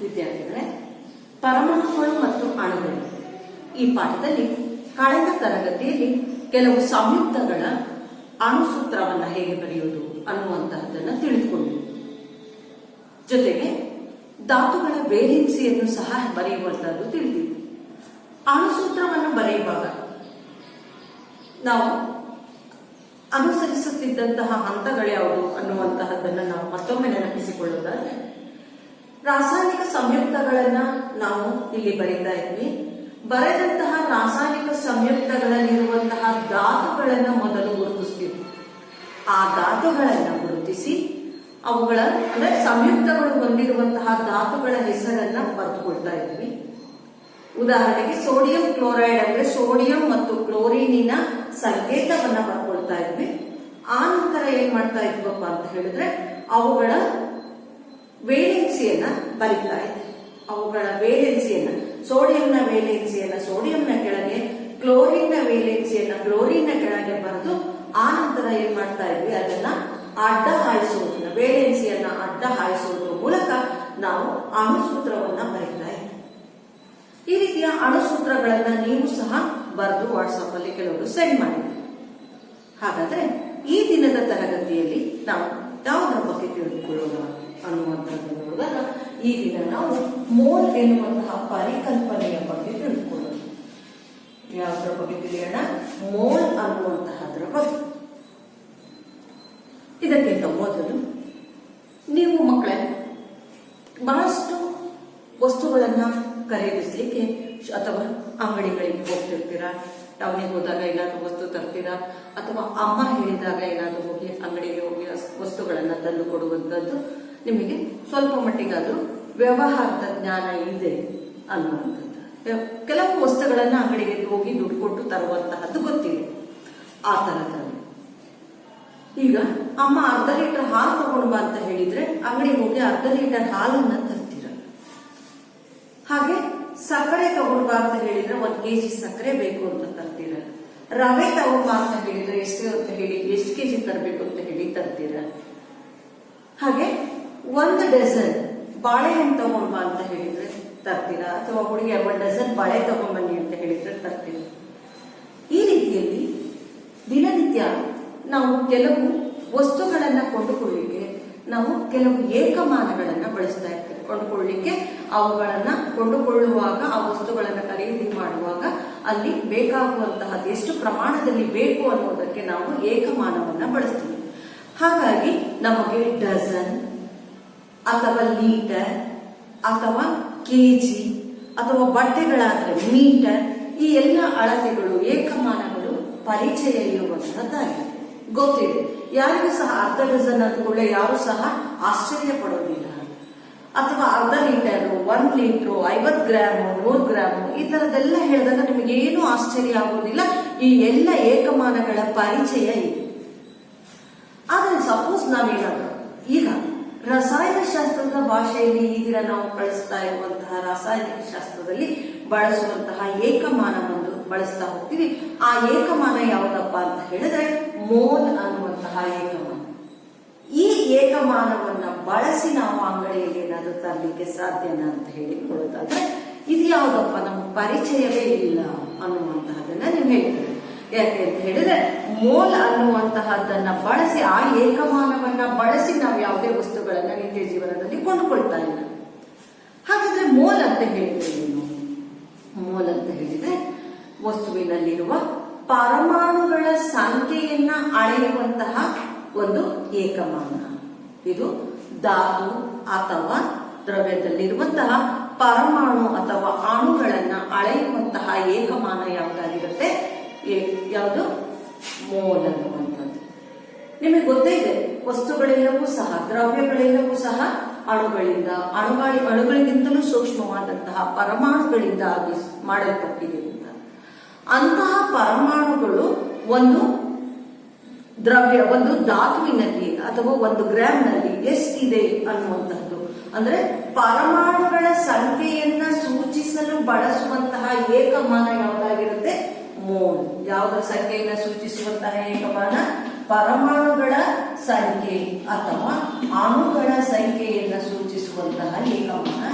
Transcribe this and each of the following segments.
ವಿದ್ಯಾರ್ಥಿಗಳೇ, ಪರಮಾಣುಗಳು ಮತ್ತು ಅಣುಗಳು ಈ ಪಾಠದಲ್ಲಿ ಕಳೆದ ತರಗತಿಯಲ್ಲಿ ಕೆಲವು ಸಂಯುಕ್ತಗಳ ಅಣುಸೂತ್ರವನ್ನು ಹೇಗೆ ಬರೆಯುವುದು ಅನ್ನುವಂತಹದ್ದನ್ನು ತಿಳಿದುಕೊಂಡ್ವಿ. ಜೊತೆಗೆ ಧಾತುಗಳ ವೇಲೆನ್ಸಿಯನ್ನು ಸಹ ಬರೆಯುವಂತಹದ್ದು ತಿಳಿದಿದೆ. ಅಣುಸೂತ್ರವನ್ನು ಬರೆಯುವಾಗ ನಾವು ಅನುಸರಿಸುತ್ತಿದ್ದಂತಹ ಹಂತಗಳ್ಯಾವುದು ಅನ್ನುವಂತಹದ್ದನ್ನು ನಾವು ಮತ್ತೊಮ್ಮೆ ನೆನಪಿಸಿಕೊಳ್ಳುವುದಾದ್ರೆ, ರಾಸಾಯನಿಕ ಸಂಯುಕ್ತಗಳನ್ನ ನಾವು ಇಲ್ಲಿ ಬರೀತಾ ಇದ್ವಿ. ಬರೆದಂತಹ ರಾಸಾಯನಿಕ ಸಂಯುಕ್ತಗಳಲ್ಲಿರುವಂತಹ ಧಾತುಗಳನ್ನು ಮೊದಲು ಗುರುತಿಸ್ತೀವಿ. ಆ ಧಾತುಗಳನ್ನು ಗುರುತಿಸಿ ಅವುಗಳ ಅಂದ್ರೆ ಸಂಯುಕ್ತಗಳು ಹೊಂದಿರುವಂತಹ ಧಾತುಗಳ ಹೆಸರನ್ನ ಬರೆದುಕೊಳ್ತಾ ಇದ್ವಿ. ಉದಾಹರಣೆಗೆ ಸೋಡಿಯಂ ಕ್ಲೋರೈಡ್ ಅಂದ್ರೆ ಸೋಡಿಯಂ ಮತ್ತು ಕ್ಲೋರಿನಿನ ಸಂಕೇತವನ್ನ ಬರ್ಕೊಳ್ತಾ ಇದ್ವಿ. ಆ ನಂತರ ಏನ್ ಮಾಡ್ತಾ ಇದ್ವಪ್ಪ ಅಂತ ಹೇಳಿದ್ರೆ ಅವುಗಳ ವೇಲೆನ್ಸಿಯನ್ನ ಬರೀತಾ ಇದ್ವಿ. ಅವುಗಳ ವೇಲೆನ್ಸಿಯನ್ನ ಸೋಡಿಯಂನ ವೇಲೆನ್ಸಿಯನ್ನ ಸೋಡಿಯಂನ ಕೆಳಗೆ, ಕ್ಲೋರಿನ್ನ ವೇಲೆನ್ಸಿಯನ್ನ ಕ್ಲೋರಿನ್ನ ಕೆಳಗೆ ಬರೆದು ಆ ನಂತರ ಏನ್ ಮಾಡ್ತಾ ಇದ್ವಿ, ಅದನ್ನ ಅಡ್ಡ ಹಾಯಿಸುವುದನ್ನ ವೇಲೆನ್ಸಿಯನ್ನ ಅಡ್ಡ ಹಾಯಿಸುವುದರ ಮೂಲಕ ನಾವು ಅಣುಸೂತ್ರವನ್ನ ಬರೀತಾ ಇದ್ವಿ. ಈ ರೀತಿಯ ಅಣುಸೂತ್ರಗಳನ್ನ ನೀವು ಸಹ ಬರೆದು ವಾಟ್ಸ್ಆಪ್ ಅಲ್ಲಿ ಕೆಲವರು ಸೆಂಡ್ ಮಾಡಿದ್ವಿ. ಹಾಗಾದ್ರೆ ಈ ದಿನದ ತರಗತಿಯಲ್ಲಿ ನಾವು ಯಾವುದರ ಬಗ್ಗೆ ತಿಳಿದುಕೊಳ್ಳೋಣ ಅನ್ನುವಂಥದ್ದು ನೋಡಿದಾಗ, ಈ ದಿನ ನಾವು ಮೋಲ್ ಎನ್ನುವಂತಹ ಪರಿಕಲ್ಪನೆಯ ಬಗ್ಗೆ ತಿಳಿದುಕೊಳ್ಳೋಣ. ಯಾವುದರ ಬಗ್ಗೆ ತಿಳಿಯೋಣ? ಮೋಲ್ ಅನ್ನುವಂತಹದ್ರ ಬಗ್ಗೆ. ಇದಕ್ಕಿಂತ ಮೊದಲು ನೀವು ಮಕ್ಕಳೇ ಬಹಳಷ್ಟು ವಸ್ತುಗಳನ್ನ ಖರೀದಿಸ್ಲಿಕ್ಕೆ ಅಥವಾ ಅಂಗಡಿಗಳಿಗೆ ಹೋಗ್ತಿರ್ತೀರಾ. ಟೌನಿಗೆ ಹೋದಾಗ ಏನಾದ್ರು ವಸ್ತು ತರ್ತೀರಾ, ಅಥವಾ ಅಮ್ಮ ಹೇಳಿದಾಗ ಏನಾದ್ರು ಹೋಗಿ ಅಂಗಡಿಗೆ ಹೋಗಿ ವಸ್ತುಗಳನ್ನ ತಂದು ಕೊಡುವಂತದ್ದು ನಿಮಗೆ ಸ್ವಲ್ಪ ಮಟ್ಟಿಗಾದ್ರೂ ವ್ಯವಹಾರದ ಜ್ಞಾನ ಇದೆ ಅನ್ನುವಂಥದ್ದು. ಕೆಲವು ವಸ್ತುಗಳನ್ನ ಅಂಗಡಿಗೆ ಹೋಗಿ ದುಡ್ಡು ಕೊಟ್ಟು ತರುವಂತಹದ್ದು ಗೊತ್ತಿದೆ. ಆ ತರದಲ್ಲಿ ಈಗ ಅಮ್ಮ ಅರ್ಧ ಲೀಟರ್ ಹಾಲು ತಗೊಂಡು ಬಾ ಅಂತ ಹೇಳಿದ್ರೆ ಅಂಗಡಿಗೆ ಹೋಗಿ ಅರ್ಧ ಲೀಟರ್ ಹಾಲನ್ನ ತರ್ತೀರ. ಹಾಗೆ ಸಕ್ಕರೆ ತಗೊಂಡು ಬಾ ಅಂತ ಹೇಳಿದ್ರೆ 1 kg ಸಕ್ಕರೆ ಬೇಕು ಅಂತ ತರ್ತೀರ. ರವೆ ತಗೊಂಡು ಬಾ ಅಂತ ಹೇಳಿದ್ರೆ ಎಷ್ಟು ಅಂತ ಹೇಳಿ ಎಷ್ಟು ಕೆಜಿ ತರಬೇಕು ಅಂತ ಹೇಳಿ ತರ್ತೀರ. ಹಾಗೆ 1 ಡಜನ್ ಬಾಳೆಹಣ್ಣು ತಗೊಂಡ್ ಬಾ ಅಂತ ಹೇಳಿದ್ರೆ ತರ್ತೀರಾ, ಅಥವಾ ಹುಡುಗಿ 1 ಡಜನ್ ಬಾಳೆ ತಗೊಂಡ್ಬನ್ನಿ ಅಂತ ಹೇಳಿದ್ರೆ ತರ್ತೀರ. ಈ ರೀತಿಯಲ್ಲಿ ದಿನನಿತ್ಯ ನಾವು ಕೆಲವು ವಸ್ತುಗಳನ್ನ ಕೊಂಡುಕೊಳ್ಳಿಕ್ಕೆ ನಾವು ಕೆಲವು ಏಕಮಾನಗಳನ್ನ ಬಳಸ್ತಾ ಇರ್ತೇವೆ. ಕೊಂಡುಕೊಳ್ಳಿಕ್ಕೆ ಅವುಗಳನ್ನ ಕೊಂಡುಕೊಳ್ಳುವಾಗ, ಆ ವಸ್ತುಗಳನ್ನ ಖರೀದಿ ಮಾಡುವಾಗ ಅಲ್ಲಿ ಬೇಕಾಗುವಂತಹದ್ದು ಎಷ್ಟು ಪ್ರಮಾಣದಲ್ಲಿ ಬೇಕು ಅನ್ನೋದಕ್ಕೆ ನಾವು ಏಕಮಾನವನ್ನ ಬಳಸ್ತೀವಿ. ಹಾಗಾಗಿ ನಮಗೆ ಡಜನ್ ಅಥವಾ ಲೀಟರ್ ಅಥವಾ ಕೆಜಿ ಅಥವಾ ಬಟ್ಟೆಗಳಾದ್ರೆ ಮೀಟರ್, ಈ ಎಲ್ಲ ಅಳತೆಗಳು ಏಕಮಾನಗಳು ಪರಿಚಯ ಇರುವಂತಹದ್ದಾಗಿದೆ, ಗೊತ್ತಿದೆ. ಯಾರಿಗೂ ಸಹ ಅರ್ಧ ಡಜನ್ ಅಂದ್ಕೊಳ್ಳೆ ಯಾರು ಸಹ ಆಶ್ಚರ್ಯ ಪಡೋದಿಲ್ಲ. ಅಥವಾ ಅರ್ಧ ಲೀಟರ್, 1 ಲೀಟರ್, 50 ಗ್ರಾಮ್, 100 ಗ್ರಾಮ್ ಈ ತರದೆಲ್ಲ ಹೇಳಿದಾಗ ನಿಮಗೇನು ಆಶ್ಚರ್ಯ ಆಗುವುದಿಲ್ಲ. ಈ ಎಲ್ಲ ಏಕಮಾನಗಳ ಪರಿಚಯ ಇದೆ. ಆದರೆ ಸಪೋಸ್ ನಾವೇನಾದ್ರು ಈಗ ರಸಾಯನಶಾಸ್ತ್ರದ ಭಾಷೆಯಲ್ಲಿ ಈ ದಿನ ನಾವು ಬಳಸ್ತಾ ಇರುವಂತಹ ರಾಸಾಯನಿಕ ಶಾಸ್ತ್ರದಲ್ಲಿ ಬಳಸುವಂತಹ ಏಕಮಾನವನ್ನು ಬಳಸ್ತಾ ಹೋಗ್ತೀವಿ. ಆ ಏಕಮಾನ ಯಾವುದಪ್ಪ ಅಂತ ಹೇಳಿದ್ರೆ ಮೋಲ್ ಅನ್ನುವಂತಹ ಏಕಮಾನ. ಈ ಏಕಮಾನವನ್ನ ಬಳಸಿ ನಾವು ಅಂಗಡಿಯಲ್ಲಿ ಏನಾದರೂ ತರಲಿಕ್ಕೆ ಸಾಧ್ಯನಾ ಅಂತ ಹೇಳಿ ಕೊಡೋದಾದ್ರೆ ಇದು ಯಾವುದಪ್ಪ ನಮ್ಗೆ ಪರಿಚಯವೇ ಇಲ್ಲ ಅನ್ನುವಂತಹದನ್ನ ನೀವು ಹೇಳ್ತೀರಿ. ಯಾಕೆ ಅಂತ ಹೇಳಿದ್ರೆ ಮೋಲ್ ಅನ್ನುವಂತಹದ್ದನ್ನ ಬಳಸಿ, ಆ ಏಕಮಾನವನ್ನ ಬಳಸಿ ನಾವು ಯಾವುದೇ ವಸ್ತುಗಳನ್ನ ನಿತ್ಯ ಜೀವನದಲ್ಲಿ ಕೊಂಡುಕೊಳ್ತಾ ಇಲ್ಲ. ಹಾಗಾದ್ರೆ ಮೋಲ್ ಅಂತ ಹೇಳಿದ್ರೆ ಏನು? ಮೋಲ್ ಅಂತ ಹೇಳಿದ್ರೆ ವಸ್ತುವಿನಲ್ಲಿರುವ ಪರಮಾಣುಗಳ ಸಂಖ್ಯೆಯನ್ನ ಅಳೆಯುವಂತಹ ಒಂದು ಏಕಮಾನ. ಇದು ಧಾತು ಅಥವಾ ದ್ರವ್ಯದಲ್ಲಿರುವಂತಹ ಪರಮಾಣು ಅಥವಾ ಅಣುಗಳನ್ನ ಅಳೆಯುವಂತಹ ಏಕಮಾನ ಯಾವುದಾಗಿರುತ್ತೆ? ಯಾವುದು? ಮೋಲ್ ಅನ್ನುವಂಥದ್ದು. ನಿಮಗೆ ಗೊತ್ತೇ ಇದೆ, ವಸ್ತುಗಳೆಲ್ಲವೂ ಸಹ, ದ್ರವ್ಯಗಳೆಲ್ಲವೂ ಸಹ ಅಣುಗಳಿಂದ, ಅಣುಗಳಿಗಿಂತಲೂ ಸೂಕ್ಷ್ಮವಾದಂತಹ ಪರಮಾಣುಗಳಿಂದ ಮಾಡಲ್ಪಟ್ಟಿದೆ ಅಂತ. ಅಂತಹ ಪರಮಾಣುಗಳು ಒಂದು ದ್ರವ್ಯ, ಒಂದು ಧಾತುವಿನಲ್ಲಿ ಅಥವಾ 1 ಗ್ರಾಮ್ನಲ್ಲಿ ಎಷ್ಟಿದೆ ಅನ್ನುವಂಥದ್ದು, ಅಂದ್ರೆ ಪರಮಾಣುಗಳ ಸಂಖ್ಯೆಯನ್ನ ಸೂಚಿಸಲು ಬಳಸುವಂತಹ ಏಕಮಾನ ಯಾವುದಾಗಿರುತ್ತೆ? ಮೋಲ್. ಯಾವುದರ ಸಂಖ್ಯೆಯನ್ನ ಸೂಚಿಸುವಂತಹ ಏಕಮಾನ? ಪರಮಾಣುಗಳ ಸಂಖ್ಯೆ ಅಥವಾ ಅಣುಗಳ ಸಂಖ್ಯೆಯನ್ನ ಸೂಚಿಸುವಂತಹ ಏಕಮಾನ.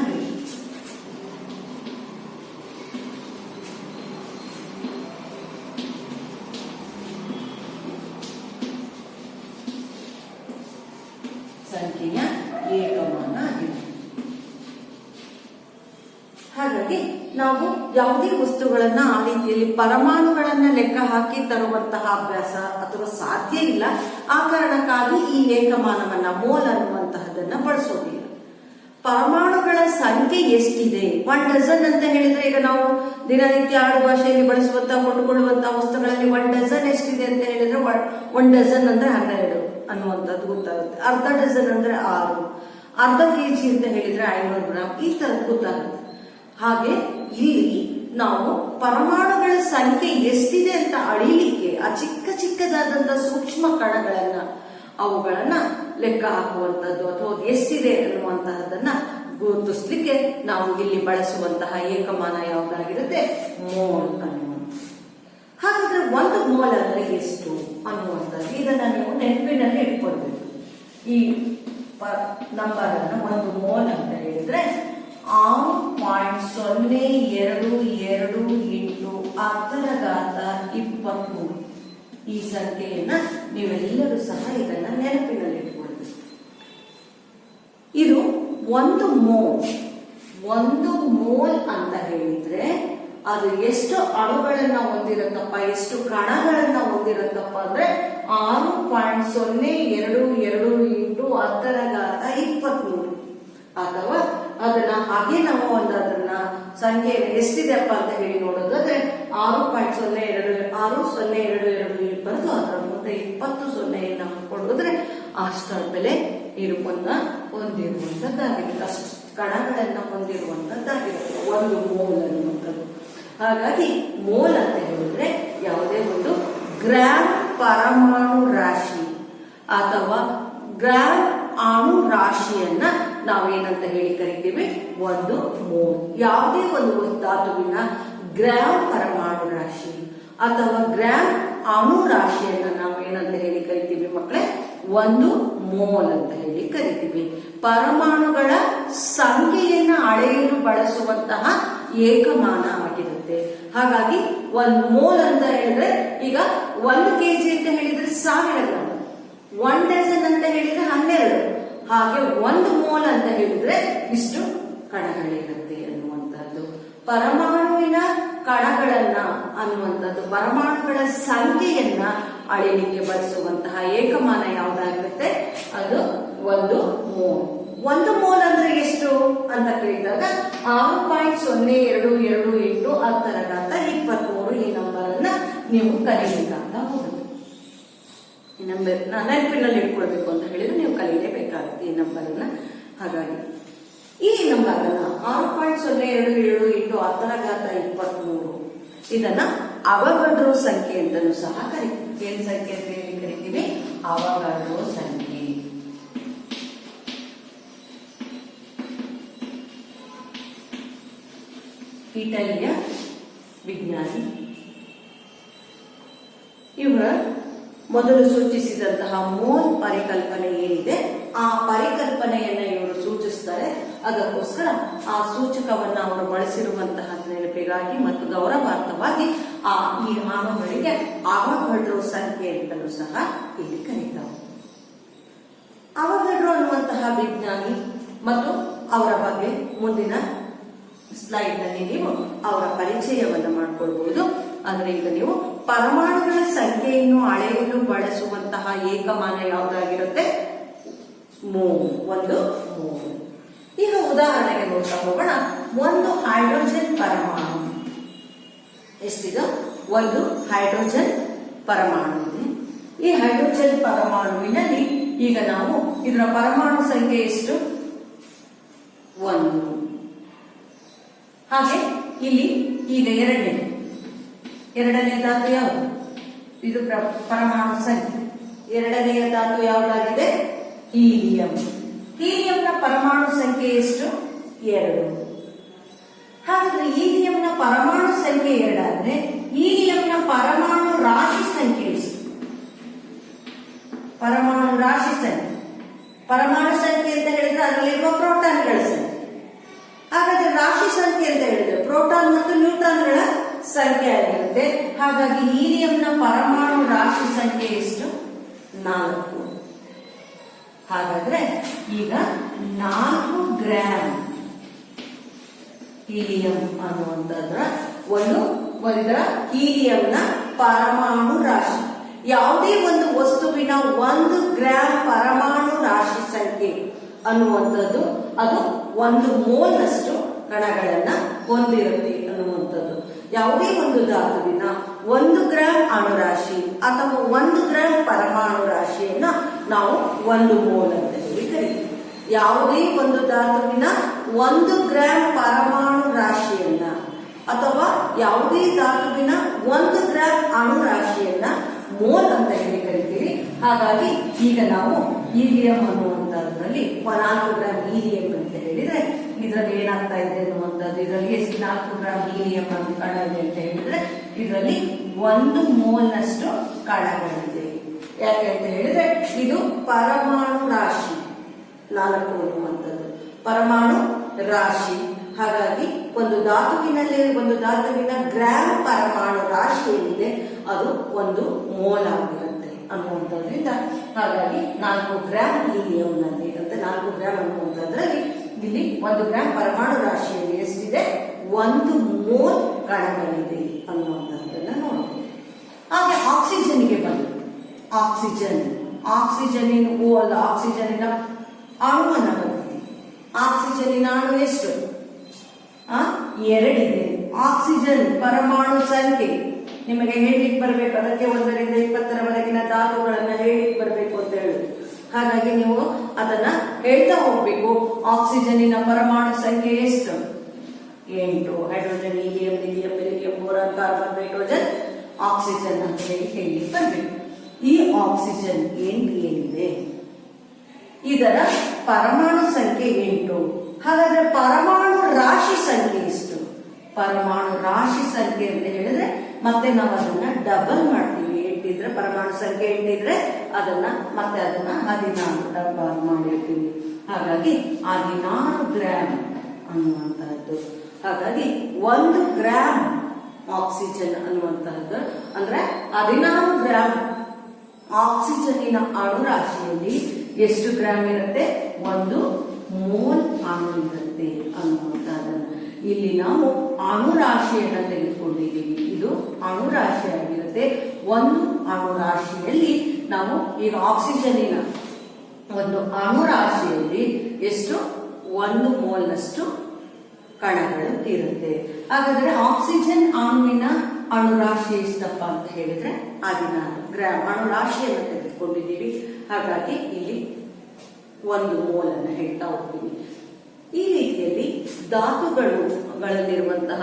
ನಾವು ಯಾವುದೇ ವಸ್ತುಗಳನ್ನ ಆ ರೀತಿಯಲ್ಲಿ ಪರಮಾಣುಗಳನ್ನ ಲೆಕ್ಕ ಹಾಕಿ ತರುವಂತಹ ಅಭ್ಯಾಸ ಅಥವಾ ಸಾಧ್ಯ ಇಲ್ಲ. ಆ ಕಾರಣಕ್ಕಾಗಿ ಈ ಏಕಮಾನವನ್ನ ಮೋಲ್ ಅನ್ನುವಂತಹದನ್ನ ಬಳಸೋದಿಲ್ಲ. ಪರಮಾಣುಗಳ ಸಂಖ್ಯೆ ಎಷ್ಟಿದೆ, 1 ಡಜನ್ ಅಂತ ಹೇಳಿದ್ರೆ, ಈಗ ನಾವು ದಿನನಿತ್ಯ ಆಡು ಭಾಷೆಯಲ್ಲಿ ಬಳಸುವಂತಹ ಕೊಂಡುಕೊಳ್ಳುವಂತಹ ವಸ್ತುಗಳಲ್ಲಿ 1 ಡಜನ್ ಎಷ್ಟಿದೆ ಅಂತ ಹೇಳಿದ್ರೆ 1 ಡಜನ್ ಅಂದ್ರೆ 12 ಅನ್ನುವಂಥದ್ದು ಗೊತ್ತಾಗುತ್ತೆ. ಅರ್ಧ ಡಜನ್ ಅಂದ್ರೆ 6, ಅರ್ಧ ಕೆಜಿ ಅಂತ ಹೇಳಿದ್ರೆ 500 ಗ್ರಾಮ್, ಈ ತರದ್ದು ಗೊತ್ತಾಗುತ್ತೆ. ಹಾಗೆ ಇಲ್ಲಿ ನಾವು ಪರಮಾಣುಗಳ ಸಂಖ್ಯೆ ಎಷ್ಟಿದೆ ಅಂತ ಅಳಿಲಿಕ್ಕೆ ಆ ಚಿಕ್ಕ ಚಿಕ್ಕದಾದಂತಹ ಸೂಕ್ಷ್ಮ ಕಣಗಳನ್ನ ಅವುಗಳನ್ನ ಲೆಕ್ಕ ಹಾಕುವಂತದ್ದು ಅಥವಾ ಎಷ್ಟಿದೆ ಅನ್ನುವಂತಹದನ್ನ ಗುರುತಿಸ್ಲಿಕ್ಕೆ ನಾವು ಇಲ್ಲಿ ಬಳಸುವಂತಹ ಏಕಮಾನ ಯಾವುದಾಗಿರುತ್ತೆ, ಮೋಲ್ ಅನ್ನುವಂಥ. ಹಾಗಾದ್ರೆ 1 ಮೋಲ್ ಅಂದ್ರೆ ಎಷ್ಟು ಅನ್ನುವಂಥದ್ದು ಇದನ್ನ ನೀವು ನೆನಪಿನಲ್ಲಿ ಇಟ್ಕೊಳ್ಬೇಕು. ಈ ನಂಬರ್ ಅನ್ನು 1 ಮೋಲ್ ಅಂತ ಹೇಳಿದ್ರೆ 6.022 × 10⁻23 ಈ ಸಂಖ್ಯೆಯನ್ನ ನೀವೆಲ್ಲರೂ ಸಹ ಇದನ್ನ ನೆನಪಿನಲ್ಲಿಟ್ಕೊಳ್ಬೇಕು. ಇದು 1 ಮೋಲ್ ಅಂತ ಹೇಳಿದ್ರೆ ಅದು ಎಷ್ಟು ಅಣುಗಳನ್ನ ಹೊಂದಿರುತ್ತಪ್ಪ, ಎಷ್ಟು ಕಣಗಳನ್ನ ಹೊಂದಿರುತ್ತಪ್ಪ ಅಂದ್ರೆ 6.022 × 10⁻23. ಅಥವಾ ಅದನ್ನ ಹಾಗೆ ನಾವು ಅದನ್ನ ಸಂಖ್ಯೆ ಎಷ್ಟಿದೆಪ್ಪ ಅಂತ ಹೇಳಿ ನೋಡೋದಾದ್ರೆ 6.022 ಬರೆದು ಅದರ ಮುಂದೆ 20 ಸೊನ್ನೆಯನ್ನು ಹಾಕೊಳ್ಳೋದ್ರೆ ಅಷ್ಟರ ಬೆಲೆ ಹೊಂದಿರುವಂತದ್ದಾಗಿರುತ್ತೆ, ಅಷ್ಟು ಕಣಗಳನ್ನ ಹೊಂದಿರುವಂತದ್ದಾಗಿರುತ್ತೆ 1 ಮೋಲ್ ಅನ್ನುವಂಥದ್ದು. ಹಾಗಾಗಿ ಮೋಲ್ ಅಂತ ಹೇಳಿದ್ರೆ ಯಾವುದೇ ಒಂದು ಗ್ರಾಮ್ ಪರಮಾಣು ರಾಶಿ ಅಥವಾ ಗ್ರಾಮ್ ಅಣು ರಾಶಿಯನ್ನ ನಾವೇನಂತ ಹೇಳಿ ಕರಿತೀವಿ, 1 ಮೋಲ್. ಯಾವುದೇ ಒಂದು ಧಾತುವಿನ ಗ್ರಾಮ್ ಪರಮಾಣು ರಾಶಿ ಅಥವಾ ಗ್ರಾಮ್ ಅಣು ರಾಶಿಯನ್ನ ನಾವೇನಂತ ಹೇಳಿ ಕರಿತೀವಿ ಮಕ್ಕಳೇ, 1 ಮೋಲ್ ಅಂತ ಹೇಳಿ ಕರಿತೀವಿ. ಪರಮಾಣುಗಳ ಸಂಖ್ಯೆಯನ್ನ ಅಳೆಯಲು ಬಳಸುವಂತಹ ಏಕಮಾನ ಆಗಿರುತ್ತೆ. ಹಾಗಾಗಿ 1 ಮೋಲ್ ಅಂತ ಹೇಳಿದ್ರೆ ಈಗ 1 ಕೆಜಿ ಅಂತ ಹೇಳಿದ್ರೆ 1000 ಗ್ರಾಮ್, 1 ಡಜನ್ ಅಂತ ಹೇಳಿದ್ರೆ 12, ಹಾಗೆ 1 ಮೋಲ್ ಅಂತ ಹೇಳಿದ್ರೆ ಇಷ್ಟು ಕಣಗಳಿರುತ್ತೆ ಅನ್ನುವಂಥದ್ದು. ಪರಮಾಣುವಿನ ಕಣಗಳನ್ನ ಅನ್ನುವಂಥದ್ದು ಪರಮಾಣುಗಳ ಸಂಖ್ಯೆಯನ್ನ ಅಳಿಲಿಕ್ಕೆ ಬಳಸುವಂತಹ ಏಕಮಾನ ಯಾವುದಾಗಿರುತ್ತೆ, ಅದು 1 ಮೋಲ್. 1 ಮೋಲ್ ಅಂದ್ರೆ ಎಷ್ಟು ಅಂತ ಕೇಳಿದಾಗ 6.022 × 10⁻23 ಈ ನಂಬರ್ ಅನ್ನ ನೀವು ಕಲಿಬೇಕಾಗ್ತಾ ಹೋಗುತ್ತೆ. ಈ ನಂಬರ್ ನೆನಪಿನಲ್ಲಿ ಇಟ್ಕೊಳ್ಬೇಕು ಅಂತ ಹೇಳಿದ್ರೆ ನೀವು ಕಲಿಯಲೇಬೇಕಾಗುತ್ತೆ ಈ ನಂಬರ್ ಅನ್ನ. ಹಾಗಾಗಿ ಈ ನಂಬರ್ ಅನ್ನ 6.022 × 10⁻23 ಇದನ್ನ ಅವಘಡ್ರೋ ಸಂಖ್ಯೆ ಅಂತಲೂ ಸಹ ಕರಿತೀವಿ. ಏನ್ ಸಂಖ್ಯೆ ಅಂತ ಹೇಳಿ ಕರಿತೀವಿ, ಅವಘಡ್ರೋ ಸಂಖ್ಯೆ. ಇಟಲಿಯ ವಿಜ್ಞಾನಿ ಇವರ ಮೊದಲು ಸೂಚಿಸಿದಂತಹ ಮೋಲ್ ಪರಿಕಲ್ಪನೆ ಏನಿದೆ ಆ ಪರಿಕಲ್ಪನೆಯನ್ನ ಇವರು ಸೂಚಿಸ್ತಾರೆ. ಅದಕ್ಕೋಸ್ಕರ ಆ ಸೂಚಕವನ್ನ ಅವರು ಬಳಸಿರುವಂತಹ ನೆನಪಿಗಾಗಿ ಮತ್ತು ಗೌರವಾರ್ಥವಾಗಿ ಈ ಅಣುಗಳಿಗೆ ಅವಘಡ್ರೋ ಸಂಖ್ಯೆ ಅಂತಲೂ ಸಹ ಇಲ್ಲಿ ಕರೀತಾರೆ. ಅವಘಡ್ರೋ ಅನ್ನುವಂತಹ ವಿಜ್ಞಾನಿ ಮತ್ತು ಅವರ ಬಗ್ಗೆ ಮುಂದಿನ ಸ್ಲೈಡ್ ನಲ್ಲಿ ನೀವು ಅವರ ಪರಿಚಯವನ್ನು ಮಾಡಿಕೊಳ್ಬಹುದು. ಅಂದ್ರೆ ಈಗ ನೀವು ಪರಮಾಣುಗಳ ಸಂಖ್ಯೆಯನ್ನು ಅಳೆಯಲು ಬಳಸುವಂತಹ ಏಕಮಾನ ಯಾವುದಾಗಿರುತ್ತೆ, ಮೋಲ್, 1 ಮೋಲ್. ಈಗ ಉದಾಹರಣೆಗೆ ನೋಡ್ತಾ ಹೋಗೋಣ. 1 ಹೈಡ್ರೋಜನ್ ಪರಮಾಣು ಎಷ್ಟಿದೆ, 1 ಹೈಡ್ರೋಜನ್ ಪರಮಾಣು ಇದೆ. ಈ ಹೈಡ್ರೋಜನ್ ಪರಮಾಣುವಿನಲ್ಲಿ ಈಗ ನಾವು ಇದರ ಪರಮಾಣು ಸಂಖ್ಯೆ ಎಷ್ಟು, 1. ಹಾಗೆ ಇಲ್ಲಿ ಈಗ ಎರಡನೇ ಧಾತು ಯಾವುದು, ಇದು ಪರಮಾಣು ಸಂಖ್ಯೆ. ಎರಡನೆಯ ಧಾತು ಯಾವುದಾಗಿದೆ, ಹೀಲಿಯಂ. ಹೀಲಿಯಂನ ಪರಮಾಣು ಸಂಖ್ಯೆ ಎಷ್ಟು, 2. ಹಾಗಾದ್ರೆ ಹೀಲಿಯಂನ ಪರಮಾಣು ಸಂಖ್ಯೆ 2 ಆದ್ರೆ ಹೀಲಿಯಂನ ಪರಮಾಣು ರಾಶಿ ಸಂಖ್ಯೆ ಎಷ್ಟು, ಪರಮಾಣು ರಾಶಿ ಸಂಖ್ಯೆ. ಪರಮಾಣು ಸಂಖ್ಯೆ ಅಂತ ಹೇಳಿದ್ರೆ ಅದರಲ್ಲಿರುವ ಪ್ರೋಟಾನ್ಗಳ ಸಂಖ್ಯೆ. ಹಾಗಾದ್ರೆ ರಾಶಿ ಸಂಖ್ಯೆ ಅಂತ ಹೇಳಿದ್ರೆ ಪ್ರೋಟಾನ್ ಮತ್ತು ನ್ಯೂಟ್ರಾನ್ಗಳ ಸಂಖ್ಯೆ ಆಗಿರುತ್ತೆ. ಹಾಗಾಗಿ ಹೀಲಿಯಂನ ಪರಮಾಣು ರಾಶಿ ಸಂಖ್ಯೆ ಎಷ್ಟು, 4. ಹಾಗಾದ್ರೆ ಈಗ 4 ಗ್ರಾಮ್ ಹೀಲಿಯಂ ಅನ್ನುವಂಥದ್ರ ಇದರ ಹೀಲಿಯಂನ ಪರಮಾಣು ರಾಶಿ. ಯಾವುದೇ ಒಂದು ವಸ್ತುವಿನ 1 ಗ್ರಾಂ ಪರಮಾಣು ರಾಶಿ ಸಂಖ್ಯೆ ಅನ್ನುವಂಥದ್ದು ಅದು 1 ಮೋಲ್ನಷ್ಟು ಕಣಗಳನ್ನ ಹೊಂದಿರುತ್ತೆ ಅನ್ನುವಂಥದ್ದು. ಯಾವುದೇ ಒಂದು ಧಾತುವಿನ 1 ಗ್ರಾಂ ಅಣುರಾಶಿ ಅಥವಾ 1 ಗ್ರಾಂ ಪರಮಾಣು ರಾಶಿಯನ್ನ ನಾವು 1 ಮೋಲ್ ಅಂತ ಹೇಳಿ ಕರೀತೀವಿ. ಯಾವುದೇ ಒಂದು ಧಾತುವಿನ 1 ಗ್ರಾಂ ಪರಮಾಣು ರಾಶಿಯನ್ನ ಅಥವಾ ಯಾವುದೇ ಧಾತುವಿನ 1 ಗ್ರಾಂ ಅಣುರಾಶಿಯನ್ನ ಮೋಲ್ ಅಂತ ಹೇಳಿ ಕರಿತೀವಿ. ಹಾಗಾಗಿ ಈಗ ನಾವು ಹೀಲಿಯಂ ಅನ್ನುವಂಥದ್ರಲ್ಲಿ 4 ಗ್ರಾಂ ಹೀಲಿಯಂ ಅಂತ ಹೇಳಿದ್ರೆ ಇದರಲ್ಲಿ ಏನಾಗ್ತಾ ಇದೆ ಅನ್ನುವಂಥದ್ದು, ಇದರಲ್ಲಿ ಎಷ್ಟು 4 ಗ್ರಾಂ ಹೀಲಿಯಂ ಕಣ ಇದೆ ಅಂತ ಹೇಳಿದ್ರೆ ಇದರಲ್ಲಿ 1 ಮೋಲ್ನಷ್ಟು ಕಣಗಳಿದೆ. ಯಾಕೆ ಅಂತ ಹೇಳಿದ್ರೆ ಇದು ಪರಮಾಣು ರಾಶಿ 4 ಅನ್ನುವಂಥದ್ದು ಪರಮಾಣು ರಾಶಿ. ಹಾಗಾಗಿ ಒಂದು ಧಾತುವಿನ ಗ್ರಾಂ ಪರಮಾಣು ರಾಶಿ ಏನಿದೆ ಅದು 1 ಮೋಲ್ ಆಗಿರುತ್ತೆ ಅನ್ನುವಂಥದ್ರಿಂದ ಹಾಗಾಗಿ 4 ಗ್ರಾಂ ಹೀಲಿಯಂ ನಲ್ಲಿ ಅಂತ 4 ಗ್ರಾಂ ಅನ್ನುವಂಥದ್ರಲ್ಲಿ ಇಲ್ಲಿ 1 ಗ್ರಾಂ ಪರಮಾಣು ರಾಶಿಯಲ್ಲಿ ಎಷ್ಟಿದೆ 1 ಮೋಲ್ ಕಣಗಳಿದೆ ಅನ್ನುವಂಥದ್ದನ್ನ ನೋಡಬಹುದು. ಹಾಗೆ ಆಕ್ಸಿಜನ್ಗೆ ಬಂದು ಆಕ್ಸಿಜನ್ನಿನ ಅಣುವನ್ನ ಬರ್ತೀವಿ. ಆಕ್ಸಿಜನ್ನಿನ ಅಣು ಎಷ್ಟು 2 ಇದೆ. ಆಕ್ಸಿಜನ್ ಪರಮಾಣು ಸಂಖ್ಯೆ ನಿಮಗೆ ಹೇಳಲಿಕ್ಕೆ ಬರಬೇಕು, ಅದಕ್ಕೆ 1 ರಿಂದ 20ರವರೆಗಿನ ಧಾತುಗಳನ್ನ ಹೇಳಲಿಕ್ಕೆ ಬರಬೇಕು ಅಂತ ಹೇಳುದು. ಹಾಗಾಗಿ ನೀವು ಅದನ್ನ ಹೇಳ್ತಾ ಹೋಗ್ಬೇಕು. ಆಕ್ಸಿಜನ್ನಿನ ಪರಮಾಣು ಸಂಖ್ಯೆ ಎಷ್ಟು 8. Hydrogen, helium, lithium, beryllium, boron, carbon, nitrogen, oxygen ಅಂತ ಹೇಳಲಿಕ್ಕೆ ಬರಬೇಕು. ಈ ಆಕ್ಸಿಜನ್ ಏನಿದೆ ಇದರ ಪರಮಾಣು ಸಂಖ್ಯೆ 8. ಹಾಗಾದ್ರೆ ಪರಮಾಣು ರಾಶಿ ಸಂಖ್ಯೆ ಎಷ್ಟು? ಪರಮಾಣು ರಾಶಿ ಸಂಖ್ಯೆ ಅಂತ ಹೇಳಿದ್ರೆ ಮತ್ತೆ ನಾವು ಅದನ್ನ ಡಬಲ್ ಮಾಡ್ತೀವಿ. 8 ಇದ್ರೆ ಪರಮಾಣು ಸಂಖ್ಯೆ 8 ಇದ್ರೆ ಅದನ್ನ 16 ಡಬಲ್ ಮಾಡಿರ್ತೀವಿ. ಹಾಗಾಗಿ 16 ಗ್ರಾಂ ಅನ್ನುವಂತಹದ್ದು. ಹಾಗಾಗಿ 1 ಗ್ರಾಂ ಆಕ್ಸಿಜನ್ ಅನ್ನುವಂತಹದ್ದು ಅಂದ್ರೆ 16 ಗ್ರಾಂ ಆಕ್ಸಿಜನ್ನಿನ ಅಣುರಾಶಿಯಲ್ಲಿ ಎಷ್ಟು ಗ್ರಾಂ ಇರುತ್ತೆ? 1 ಮೋಲ್ ಅಣು ಇರುತ್ತೆ ಅನ್ನುವಂತಹದನ್ನ ಇಲ್ಲಿ ನಾವು ಅಣುರಾಶಿಯನ್ನ ತೆಗೆದುಕೊಂಡಿದ್ದೀವಿ. ಇದು ಅಣುರಾಶಿ ಆಗಿರುತ್ತೆ. 1 ಅಣುರಾಶಿಯಲ್ಲಿ ನಾವು ಈಗ ಆಕ್ಸಿಜನ್ನಿನ ಒಂದು ಅಣುರಾಶಿಯಲ್ಲಿ ಎಷ್ಟು 1 ಮೋಲ್ನಷ್ಟು ಕಣಗಳು ಇರುತ್ತೆ. ಹಾಗಾದ್ರೆ ಆಕ್ಸಿಜನ್ ಅಣುವಿನ ಅಣುರಾಶಿ ಎಷ್ಟಪ್ಪ ಅಂತ ಹೇಳಿದ್ರೆ 16 ಗ್ರಾಂ ಅಣುರಾಶಿಯನ್ನು ತೆಗೆದುಕೊಂಡಿದ್ದೀವಿ. ಹಾಗಾಗಿ ಇಲ್ಲಿ 1 ಮೋಲ್ ಅನ್ನು ಹೇಳ್ತಾ ಹೋಗ್ತೀವಿ. ಈ ರೀತಿಯಲ್ಲಿ ಧಾತುಗಳಲ್ಲಿರುವಂತಹ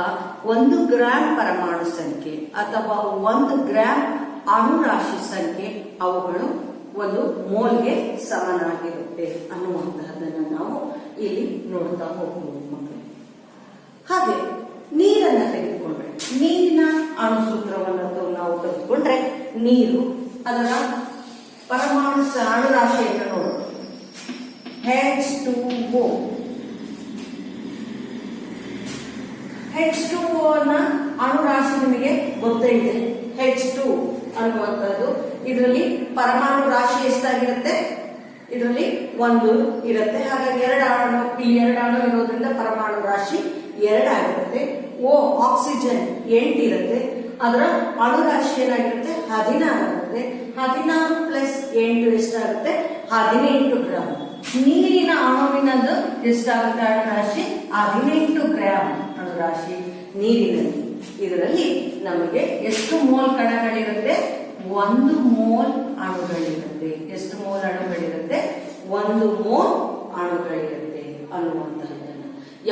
1 ಗ್ರಾಂ ಪರಮಾಣು ಸಂಖ್ಯೆ ಅಥವಾ 1 ಗ್ರಾಂ ಅಣುರಾಶಿ ಸಂಖ್ಯೆ ಅವುಗಳು 1 ಮೋಲ್ಗೆ ಸಮನಾಗಿರುತ್ತೆ ಅನ್ನುವಂತಹದನ್ನು ನಾವು ಇಲ್ಲಿ ನೋಡ್ತಾ ಹೋಗ್ಬೋದು ಮಕ್ಕಳು. ಹಾಗೆ ನೀರನ್ನ ತೆಗೆದುಕೊಂಡ್ರೆ ನೀರಿನ ಅಣುಸೂತ್ರವನ್ನು ನಾವು ತೆಗೆದುಕೊಂಡ್ರೆ ನೀರು ಅದರ ಪರಮಾಣು ಅಣುರಾಶಿಯನ್ನು ನೋಡೋಣ. H2O ನ ಅಣುರಾಶಿ ನಿಮಗೆ ಗೊತ್ತೇ ಇದೆ. H2 ಅನ್ನುವಂಥದ್ದು ಇದರಲ್ಲಿ ಪರಮಾಣು ರಾಶಿ ಎಷ್ಟಾಗಿರುತ್ತೆ? ಇದರಲ್ಲಿ 1 ಇರುತ್ತೆ. ಹಾಗಾಗಿ 2 ಅಣು ಇರೋದ್ರಿಂದ ಪರಮಾಣು ರಾಶಿ 2 ಆಗಿರುತ್ತೆ. ಆಕ್ಸಿಜನ್ 8 ಇರುತ್ತೆ. ಅದರ ಅಣುರಾಶಿ ಏನಾಗಿರುತ್ತೆ? 16 ಆಗುತ್ತೆ. 16 ಪ್ಲಸ್ 8 ಎಷ್ಟಾಗುತ್ತೆ? 18 ಗ್ರಾಂ. ನೀರಿನ ಅಣುವಿನದ್ದು ಎಷ್ಟಾಗುತ್ತೆ? ಅಣುರಾಶಿ 18 ಗ್ರಾಂ ಅಣುರಾಶಿ ನೀರಿನಲ್ಲಿ. ಇದರಲ್ಲಿ ನಮಗೆ ಎಷ್ಟು ಮೋಲ್ ಕಣಗಳಿರುತ್ತೆ? 1 ಮೋಲ್ ಅಣುಗಳಿರುತ್ತೆ. ಎಷ್ಟು ಮೋಲ್ ಅಣುಗಳಿರುತ್ತೆ? 1 ಮೋಲ್ ಅಣುಗಳಿರುತ್ತೆ ಅನ್ನುವಂತಹದ್ದನ್ನ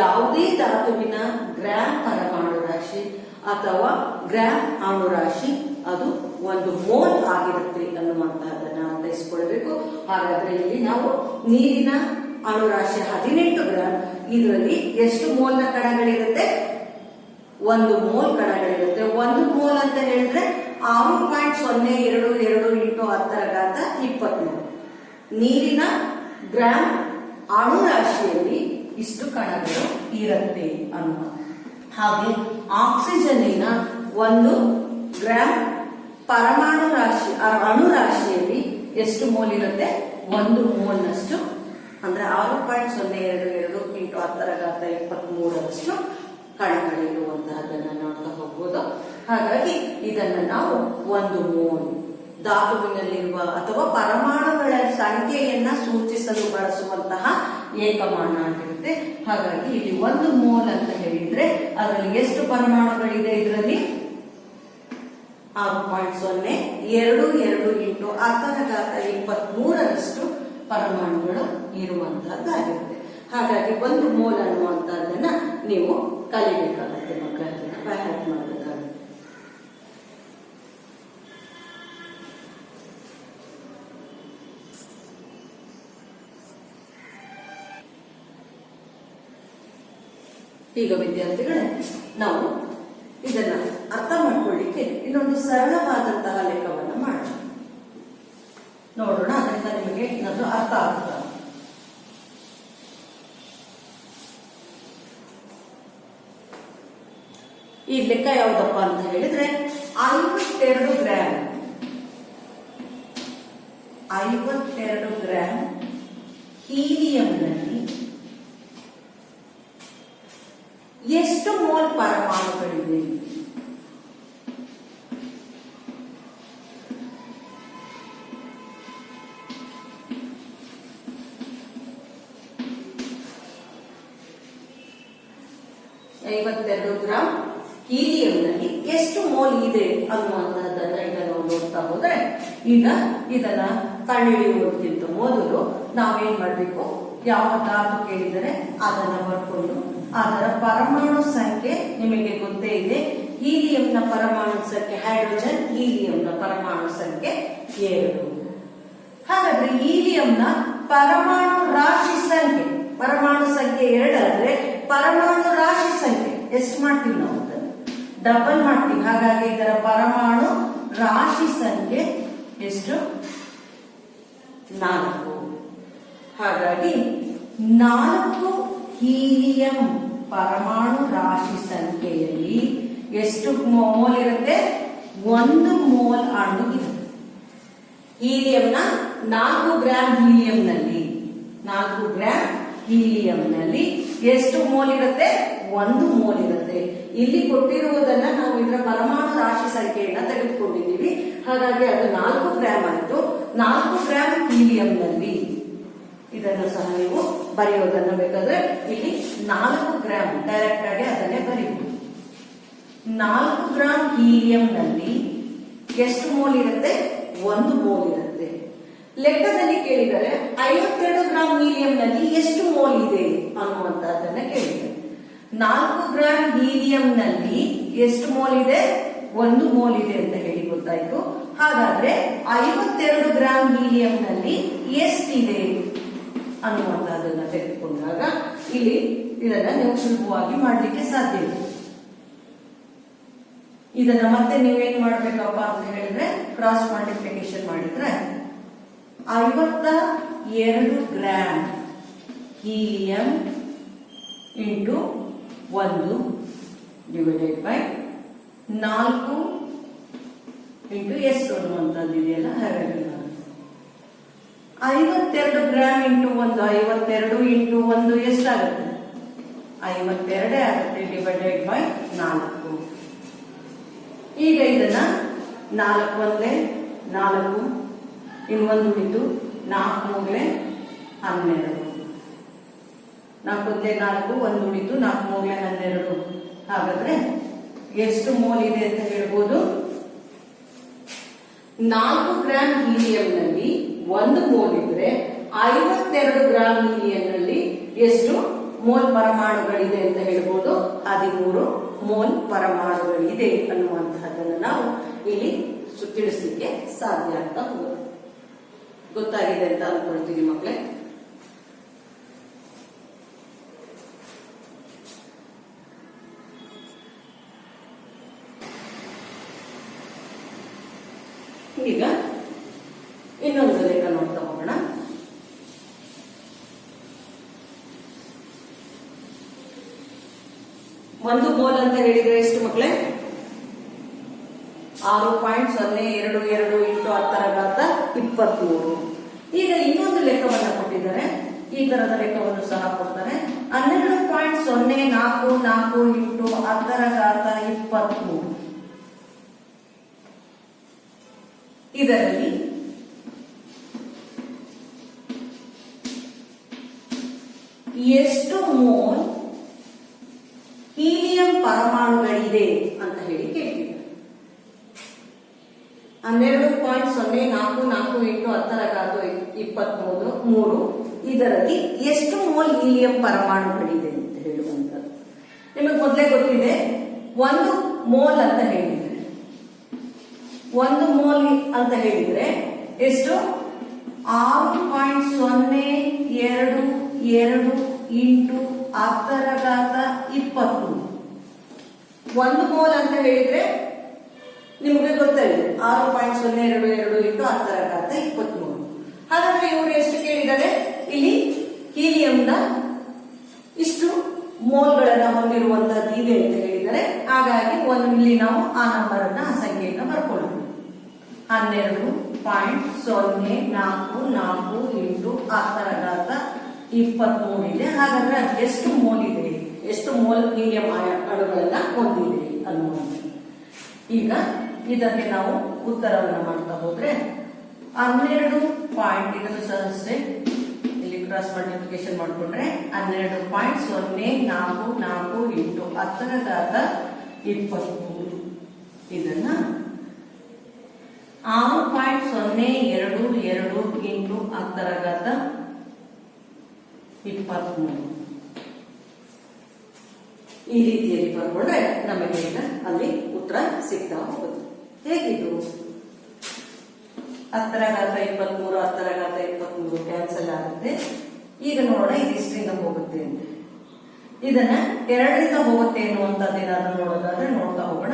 ಯಾವುದೇ ಧಾತುವಿನ ಗ್ರಾಂ ಪರಮಾಣು ರಾಶಿ ಅಥವಾ ಗ್ರಾಂ ಅಣುರಾಶಿ ಅದು 1 ಮೋಲ್ ಆಗಿರುತ್ತೆ ಅನ್ನುವಂತಹದನ್ನ ಅರ್ಥೈಸಿಕೊಳ್ಬೇಕು. ಹಾಗಾದ್ರೆ ಇಲ್ಲಿ ನಾವು ನೀರಿನ ಅಣುರಾಶಿ 18 ಗ್ರಾಂ, ಇದರಲ್ಲಿ ಎಷ್ಟು ಮೋಲ್ನ ಕಣಗಳಿರುತ್ತೆ? 1 ಮೋಲ್ ಕಣಗಳಿರುತ್ತೆ. 1 ಮೋಲ್ ಅಂತ ಹೇಳಿದ್ರೆ 6.022 × 10⁻23 ನೀರಿನ ಗ್ರಾಂ ಅಣುರಾಶಿಯಲ್ಲಿ ಇಷ್ಟು ಕಣಗಳು ಇರುತ್ತೆ ಅನ್ನುವ ಹಾಗೆ ಆಕ್ಸಿಜನ್ನಿನ 1 ಗ್ರಾಂ ಪರಮಾಣು ರಾಶಿ ಅಣುರಾಶಿಯಲ್ಲಿ ಎಷ್ಟು ಮೋಲ್ ಇರುತ್ತೆ? 1 ಮೋಲ್ನಷ್ಟು ಅಂದ್ರೆ 6.022 × 10⁻23 ಕಣಗಳಿರುವಂತಹದನ್ನ ನೋಡ್ತಾ ಹೋಗ್ಬೋದು. ಹಾಗಾಗಿ ಇದನ್ನ ನಾವು ಒಂದು ಮೋಲ್ ಧಾತುವಿನಲ್ಲಿರುವ ಅಥವಾ ಪರಮಾಣುಗಳ ಸಂಖ್ಯೆಯನ್ನ ಸೂಚಿಸಲು ಬಳಸುವಂತಹ ಏಕಮಾನ ಆಗಿರುತ್ತೆ. ಹಾಗಾಗಿ ಇಲ್ಲಿ ಒಂದು ಮೋಲ್ ಅಂತ ಹೇಳಿದ್ರೆ ಅದರಲ್ಲಿ ಎಷ್ಟು ಪರಮಾಣುಗಳಿದೆ? ಇದರಲ್ಲಿ 6.0 22 ಇಂಟು 1023 ಪರಮಾಣುಗಳು ಇರುವಂತಹದ್ದಾಗಿರುತ್ತೆ. ಹಾಗಾಗಿ ಒಂದು ಮೋಲ್ ಅನ್ನುವಂತಹದನ್ನ ನೀವು ಕಲಿಬೇಕಾಗುತ್ತೆ ಮಕ್ಕಳನ್ನ ಬೈಹಾರ್ಟ್ ಮಾಡಬೇಕಾಗುತ್ತೆ. ಈಗ ವಿದ್ಯಾರ್ಥಿಗಳೇ, ನಾವು ಇದನ್ನ ಅರ್ಥ ಮಾಡ್ಕೊಳ್ಳಿಕ್ಕೆ ಇನ್ನೊಂದು ಸರಳವಾದಂತಹ ಲೆಕ್ಕವನ್ನು ಮಾಡೋಣ. ನೋಡೋಣ, ಅದರಿಂದ ನಿಮಗೆ ಇನ್ನೊಂದು ಅರ್ಥ ಆಗುತ್ತ. ಈ ಲೆಕ್ಕ ಯಾವುದಪ್ಪ ಅಂತ ಹೇಳಿದ್ರೆ 52 ಗ್ರಾಮ್ 52 ಗ್ರಾಮ್ ಹೀಲಿಯಂನಲ್ಲಿ ಎಷ್ಟು ಮೋಲ್ ಪರಮಾಣುಗಳಿವೆ? ಗ್ರಾಮ್ ಹೀಲಿಯಂನಲ್ಲಿ ಎಷ್ಟು ಮೋಲ್ ಇದೆ ಅನ್ನುವಂತಹದ್ದನ್ನ ಈಗ ನಾವು ನೋಡ್ತಾ ಹೋದ್ರೆ, ಈಗ ಇದನ್ನ ಕಂಡುಹಿಡಿಯುವುದಕ್ಕಿಂತ ಮೊದಲು ನಾವೇನ್ ಮಾಡ್ಬೇಕು? ಯಾವ ಧಾತು ಕೇಳಿದರೆ ಅದನ್ನ ಬರ್ಕೊಂಡು ಅದರ ಪರಮಾಣು ಸಂಖ್ಯೆ ನಿಮಗೆ ಗೊತ್ತೇ ಇದೆ. ಹೀಲಿಯಂನ ಪರಮಾಣು ಸಂಖ್ಯೆ ಹೈಡ್ರೋಜನ್, ಹೀಲಿಯಂನ ಪರಮಾಣು ಸಂಖ್ಯೆ 2. ಹಾಗಾದ್ರೆ ಹೀಲಿಯಂನ ಪರಮಾಣು ರಾಶಿ ಸಂಖ್ಯೆ, ಪರಮಾಣು ಸಂಖ್ಯೆ 2 ಆದ್ರೆ ಪರಮಾಣು ರಾಶಿ ಸಂಖ್ಯೆ ಎಷ್ಟು ಮಾಡ್ತೀವಿ? ನಾವು ಅದನ್ನು ಡಬಲ್ ಮಾಡ್ತೀವಿ. ಹಾಗಾಗಿ ಇದರ ಪರಮಾಣು ರಾಶಿ ಸಂಖ್ಯೆ ಎಷ್ಟು? 4. ಹಾಗಾಗಿ 4 ಹೀಲಿಯಂ ಪರಮಾಣು ರಾಶಿ ಸಂಖ್ಯೆಯಲ್ಲಿ ಎಷ್ಟು ಮೋಲ್ ಇರುತ್ತೆ? 1 ಮೋಲ್ ಅಣು ಇರುತ್ತೆ. ಹೀಲಿಯಂನ 4 ಗ್ರಾಮ್ ಹೀಲಿಯಂನಲ್ಲಿ 4 ಗ್ರಾಮ್ ಹೀಲಿಯಂನಲ್ಲಿ ಎಷ್ಟು ಮೋಲ್ ಇರುತ್ತೆ? 1 ಮೋಲ್ ಇರುತ್ತೆ. ಇಲ್ಲಿ ಕೊಟ್ಟಿರುವುದನ್ನ ನಾವು ಇದರ ಪರಮಾಣು ರಾಶಿ ಸಂಖ್ಯೆಯನ್ನ ತೆಗೆದುಕೊಂಡಿದ್ದೀವಿ. ಹಾಗಾಗಿ ಅದು 4 ಗ್ರಾಮ್ ಆಯಿತು. 4 ಗ್ರಾಮ್ ಹೀಲಿಯಂನಲ್ಲಿ ಇದನ್ನು ಸಹ ನೀವು ಬರೆಯೋದನ್ನ ಬೇಕಾದ್ರೆ ಇಲ್ಲಿ 4 ಗ್ರಾಮ್ ಡೈರೆಕ್ಟ್ ಆಗಿ ಅದನ್ನೇ ಬರೆಯುವುದು. 4 ಗ್ರಾಮ್ ಹೀಲಿಯಂನಲ್ಲಿ ಎಷ್ಟು ಮೋಲ್ ಇರುತ್ತೆ? 1 ಮೋಲ್ ಇರುತ್ತೆ. ಲೆಕ್ಕದಲ್ಲಿ ಕೇಳಿದರೆ 52 ಗ್ರಾಮ್ ಹೀಲಿಯಂನಲ್ಲಿ ಎಷ್ಟು ಮೋಲ್ ಇದೆ ಅನ್ನುವಂತಹದನ್ನ ಕೇಳಿದ್ದಾರೆ. 4 ಗ್ರಾಮ್ ಹೀಲಿಯಂನಲ್ಲಿ ಎಷ್ಟು ಮೋಲ್ ಇದೆ? 1 ಮೋಲ್ ಇದೆ ಅಂತ ಹೇಳಿ ಗೊತ್ತಾಯ್ತು. ಹಾಗಾದ್ರೆ 52 ಗ್ರಾಮ್ ಹೀಲಿಯಂನಲ್ಲಿ ಎಷ್ಟಿದೆ ಅನ್ನುವಂತಹದನ್ನ ತೆಗೆದುಕೊಂಡಾಗ ಇಲ್ಲಿ ಇದನ್ನ ನೀವು ಸುಲಭವಾಗಿ ಮಾಡಲಿಕ್ಕೆ ಸಾಧ್ಯ ಇದೆ. ಇದನ್ನ ಮತ್ತೆ ನೀವೇನ್ ಮಾಡ್ಬೇಕಪ್ಪ ಅಂತ ಹೇಳಿದ್ರೆ ಕ್ರಾಸ್ ಮಲ್ಟಿಪ್ಲಿಕೇಶನ್ ಮಾಡಿದ್ರೆ 52 gram helium into 1 divided by 4 into ಎಷ್ಟು ಅನ್ನುವಂಥದ್ದು ಇದೆಯಲ್ಲ. ಹಾಗಾಗಿ 52 ಗ್ರಾಮ್ ಇಂಟು 1, 52 ಇಂಟು 1 ಎಷ್ಟಾಗುತ್ತೆ? 52 ಆಗುತ್ತೆ ಡಿವೈಡೆಡ್ ಬೈ 4. ಈಗ ಇದನ್ನ 4 ಒಂದೇ 4, ಇನ್ನು 1 ಉಳಿತು, 4 ಮೂಗ್ಲೆ 12, 4 ಒಂದೇ 4, 1 ಉಳಿತು, 4 ಮೂಗ್ಲೆ 12. ಹಾಗಾದ್ರೆ ಎಷ್ಟು ಮೋಲ್ ಇದೆ ಅಂತ ಹೇಳ್ಬೋದು? 4 ಗ್ರಾಮ್ ಹೀಲಿಯಂನಲ್ಲಿ 1 ಮೋಲ್ ಇದ್ರೆ 52 ಗ್ರಾಮ್ ಹೀಲಿಯಂನಲ್ಲಿ ಎಷ್ಟು ಮೋಲ್ ಪರಮಾಣುಗಳಿದೆ ಅಂತ ಹೇಳ್ಬೋದು? 13 ಮೋಲ್ ಪರಮಾಣುಗಳಿದೆ ಅನ್ನುವಂತಹದ್ದನ್ನು ನಾವು ಇಲ್ಲಿ ತಿಳಿಸಲಿಕ್ಕೆ ಸಾಧ್ಯ ಆಗ್ತಾ ಹೋಗುತ್ತೆ. ಗೊತ್ತಾಗಿದೆ ಅಂತ ಅನ್ಕೊಳ್ತೀವಿ ಮಕ್ಕಳೇ. ಈಗ ಇನ್ನೊಂದು ಲೆಕ್ಕ ನೋಡ್ತಾ ಹೋಗೋಣ. ಒಂದು ಮೋಲ್ ಅಂತ ಹೇಳಿದ್ರೆ ಎಷ್ಟು ಮಕ್ಕಳೇ? 6.022 ಇಂಟು 10⁻23. ಈಗ ಇನ್ನೊಂದು ಲೆಕ್ಕವನ್ನ ಕೊಟ್ಟಿದ್ದಾರೆ. ಈ ತರದ ಲೆಕ್ಕವನ್ನು ಸಹ ಕೊಡ್ತಾರೆ. 12.044 ಇಂಟು 10⁻23 ಇದರಲ್ಲಿ ಎಷ್ಟು ಮೋಲ್ ಹೀಲಿಯಂ ಪರಮಾಣುಗಳಿದೆ ಅಂತ ಹೇಳಿ ಕೇಳಿದ್ದಾರೆ. 12.044 ಇಂಟು 10⁻23 ಇದರಲ್ಲಿ ಎಷ್ಟು ಮೋಲ್ ಹೀಲಿಯಂ ಪರಮಾಣುಗಳಿದೆ ಅಂತ ಹೇಳುವಂಥದ್ದು. ನಿಮಗೆ ಮೊದಲೇ ಗೊತ್ತಿದೆ, 1 ಮೋಲ್ ಅಂತ ಹೇಳಿದ್ರೆ 1 ಮೋಲ್ ಅಂತ ಹೇಳಿದ್ರೆ ಎಷ್ಟು? 6.022 ಇಂಟು 10⁻23. 1 ಮೋಲ್ ಅಂತ ಹೇಳಿದ್ರೆ ನಿಮಗೆ ಗೊತ್ತಿದೆ 6.022 ಇಂಟು 10⁻23. ಹಾಗಾದ್ರೆ ಇವರು ಎಷ್ಟು ಕೇಳಿದ್ದಾರೆ? ಇಲ್ಲಿ ಹೀಲಿಯಂನ ಇಷ್ಟು ಮೋಲ್ಗಳನ್ನ ಹೊಂದಿರುವಂತದ್ದು ಇದೆ ಅಂತ ಹೇಳಿದ್ದಾರೆ. ಹಾಗಾಗಿ ಇಲ್ಲಿ ನಾವು ಆ ನಂಬರ್ ಅನ್ನ, ಆ ಸಂಖ್ಯೆಯನ್ನ ಬರ್ಕೊಳ್ಳೋಣ. 12.044 ಇಂಟು 10⁻23 ಇದೆ. ಹಾಗಾದ್ರೆ ಅದು ಎಷ್ಟು ಮೋಲ್ ಇದೆ, ಎಷ್ಟು ಮೋಲ್ ಹೀಲಿಯಂ ಅಣುಗಳನ್ನ ಹೊಂದಿದೆ ಅನ್ನುವಂಥದ್ದು. ಈಗ ಇದಕ್ಕೆ ನಾವು ಉತ್ತರವನ್ನು ಮಾಡ್ತಾ ಹೋದ್ರೆ 12 ಇದನ್ನು ಸಹ ಅಷ್ಟೇ ಇಲ್ಲಿ ಕ್ರಾಸ್ ಮಲ್ಟಿಪ್ಲಿಕೇಶನ್ ಮಾಡಿಕೊಂಡ್ರೆ 12.044 ಇಂಟು 10⁻23 ಇದನ್ನ 6.022 ಇಂಟು 10⁻23 ಈ ರೀತಿಯಲ್ಲಿ ಬರ್ಕೊಂಡ್ರೆ ನಮಗೆ ಈಗ ಅಲ್ಲಿ ಉತ್ತರ ಸಿಗ್ತಾ ಹೋಗುತ್ತೆ. ಹೇಗಿದು? 10⁻23 10⁻23 ಕ್ಯಾನ್ಸಲ್ ಆಗುತ್ತೆ. ಈಗ ನೋಡೋಣ ಇದಿಷ್ಟರಿಂದ ಹೋಗುತ್ತೆ ಅಂತ. ಇದನ್ನ 2ರಿಂದ ಹೋಗುತ್ತೆ ಎನ್ನುವಂಥದ್ದು ಏನಾದ್ರೂ ನೋಡೋದಾದ್ರೆ ನೋಡ್ತಾ ಹೋಗೋಣ.